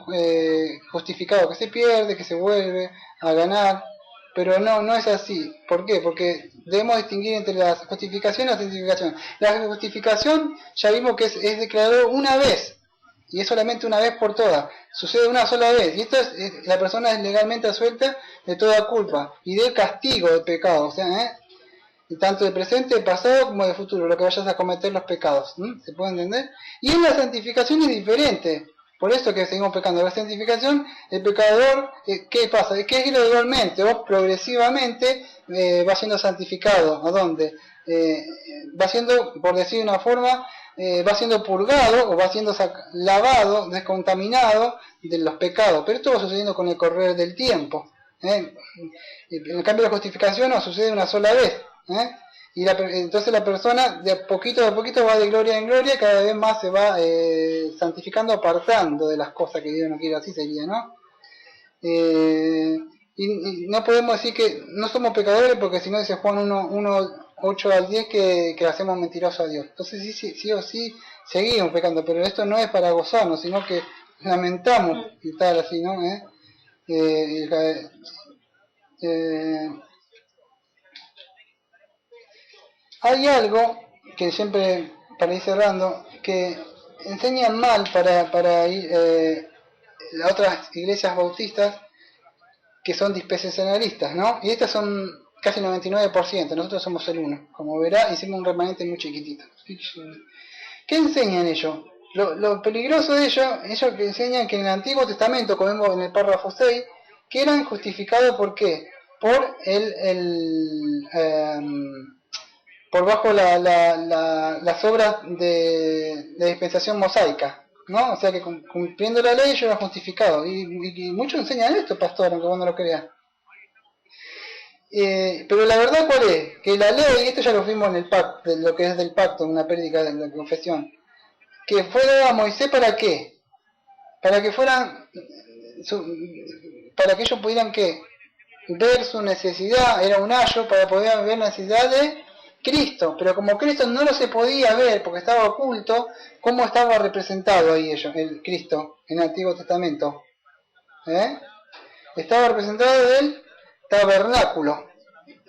justificados, que se pierde, que se vuelve a ganar. Pero no es así. ¿Por qué? Porque debemos distinguir entre la justificación y la santificación. La justificación ya vimos que es declarado una vez, y es solamente una vez por todas, sucede una sola vez, y esto la persona es legalmente absuelta de toda culpa y del castigo del pecado, o sea, y tanto de presente, de pasado como de futuro, lo que vayas a cometer los pecados, ¿se puede entender? Y en la santificación es diferente, por eso que seguimos pecando. La santificación, el pecador, ¿qué pasa? Es que es gradualmente o progresivamente va siendo santificado. ¿A dónde? Va siendo, por decir de una forma, va siendo purgado o va siendo lavado, descontaminado de los pecados. Pero esto va sucediendo con el correr del tiempo. En el cambio de la justificación no sucede una sola vez. Y entonces la persona de poquito a poquito va de gloria en gloria, cada vez más se va santificando, apartando de las cosas que Dios no quiere, así sería, ¿no? Y no podemos decir que no somos pecadores, porque si no dice Juan 1, 8 al 10 que hacemos mentiroso a Dios. Entonces sí o sí seguimos pecando, pero esto no es para gozarnos, sino que lamentamos y tal así, ¿no? Hay algo que siempre, para ir cerrando, que enseñan mal para ir a otras iglesias bautistas que son dispensacionalistas, ¿no? Y estas son casi 99%, nosotros somos el 1%. Como verá, hicimos un remanente muy chiquitito. ¿Qué enseñan ellos? Lo peligroso de ellos que enseñan que en el Antiguo Testamento, como vemos en el párrafo 6, que eran justificados ¿por qué? Por por bajo las obras de dispensación mosaica, ¿no? O sea que cumpliendo la ley ellos eran justificados. Y muchos enseñan esto, pastor, aunque vos no lo creas. Pero la verdad, ¿cuál es? Que la ley, esto ya lo vimos en el pacto, lo que es del pacto, en una prédica de la confesión, que fue dada a Moisés ¿para qué? Para que fueran, para que ellos pudieran ¿qué? Ver su necesidad, era un ayo para poder ver la necesidad de Cristo, pero como Cristo no lo se podía ver porque estaba oculto, ¿cómo estaba representado ahí ellos, el Cristo en el Antiguo Testamento? Estaba representado del tabernáculo,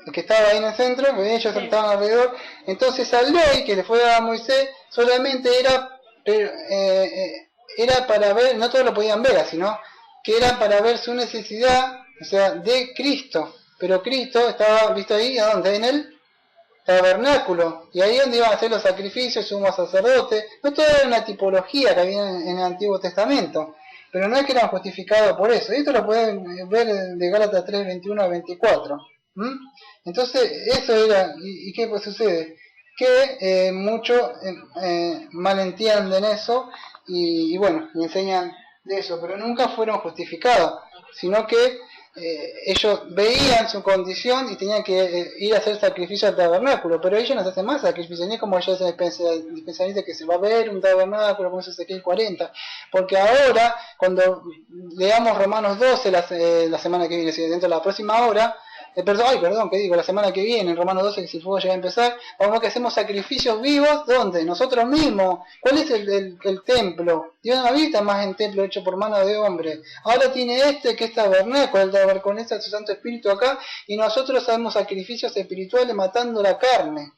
el que estaba ahí en el centro, que ellos estaban alrededor. Entonces esa ley que le fue dada a Moisés solamente era para ver, no todos lo podían ver, sino que era para ver su necesidad, o sea, de Cristo. Pero Cristo estaba visto ahí, ¿a dónde? En el tabernáculo, y ahí donde iban a hacer los sacrificios, sumo sacerdote. No todo era una tipología que había en el Antiguo Testamento, pero no es que eran justificados por eso. Esto lo pueden ver de Gálatas 3, 21 a 24. Entonces, eso era, ¿y qué pues sucede? Que muchos malentienden eso y bueno, y enseñan de eso, pero nunca fueron justificados, sino que ellos veían su condición y tenían que ir a hacer sacrificio al tabernáculo, pero ellos no se hacen más sacrificios, ni como ellos dispensacionistas que se va a ver un tabernáculo como Ezequiel 40, porque ahora, cuando leamos Romanos 12 la semana que viene, dentro de la próxima hora, la semana que viene, en Romanos 12, que si el fuego llega a empezar, vamos a ver que hacemos sacrificios vivos, ¿dónde? Nosotros mismos. ¿Cuál es el templo? Dios no habita más en templo hecho por mano de hombre. Ahora tiene que es tabernáculo, el tabernáculo de su Santo Espíritu acá, y nosotros hacemos sacrificios espirituales matando la carne.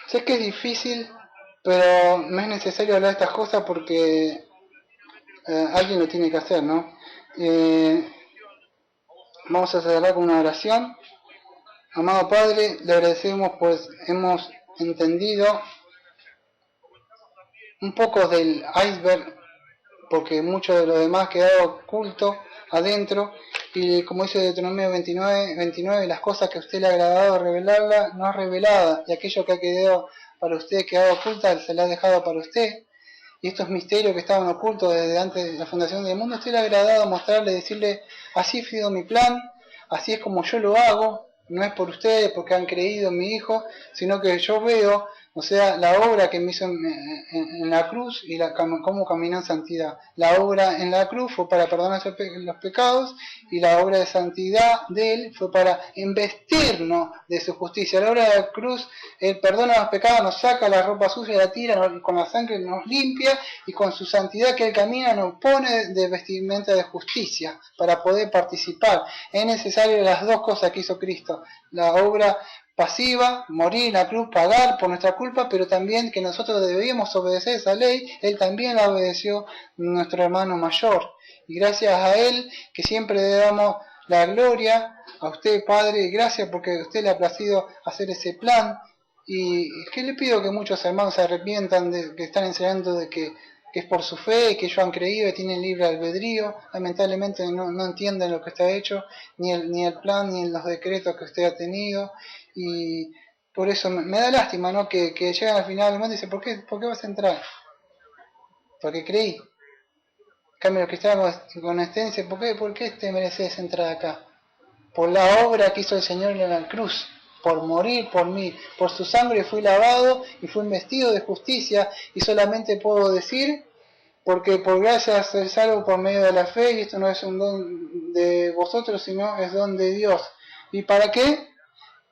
Sé que es difícil, pero no es necesario hablar de estas cosas porque alguien lo tiene que hacer, ¿no? Vamos a cerrar con una oración. Amado Padre, le agradecemos pues hemos entendido un poco del iceberg, porque mucho de lo demás quedaba oculto adentro, y como dice Deuteronomio 29, las cosas que a usted le ha agradado revelarla no es revelada, y aquello que ha quedado para usted, quedado oculta, se le ha dejado para usted. Y estos misterios que estaban ocultos desde antes de la fundación del mundo, usted le ha agradado mostrarle, decirle, así ha sido mi plan, así es como yo lo hago, no es por ustedes, porque han creído en mi Hijo, sino que yo veo, o sea, la obra que me hizo en la cruz y cómo caminó en santidad. La obra en la cruz fue para perdonar los pecados, y la obra de santidad de Él fue para investirnos de su justicia. La obra de la cruz, Él perdona los pecados, nos saca la ropa sucia, la tira, con la sangre nos limpia, y con su santidad que Él camina nos pone de vestimenta de justicia para poder participar. Es necesario las dos cosas que hizo Cristo, la obra pasiva, morir en la cruz, pagar por nuestra culpa, pero también que nosotros debíamos obedecer esa ley, Él también la obedeció, nuestro hermano mayor. Y gracias a Él, que siempre le damos la gloria a usted, Padre, y gracias porque a usted le ha placido hacer ese plan. Y es que le pido que muchos hermanos se arrepientan de que están enseñando de que es por su fe, que ellos han creído y tienen libre albedrío, lamentablemente no entienden lo que está hecho, ni el plan, ni los decretos que usted ha tenido, y por eso me da lástima, ¿no? Que llegan al final del mundo y dicen, ¿por qué vas a entrar? Porque creí. En cambio, los cristianos con este dicen, ¿por qué te mereces entrar acá? Por la obra que hizo el Señor en la cruz, por morir por mí, por su sangre fui lavado y fui vestido de justicia, y solamente puedo decir, porque por gracia soy salvo por medio de la fe, y esto no es un don de vosotros, sino es don de Dios. ¿Y para qué?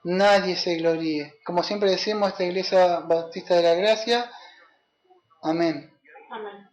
Nadie se gloríe. Como siempre decimos, esta Iglesia Bautista de la Gracia, amén. Amén.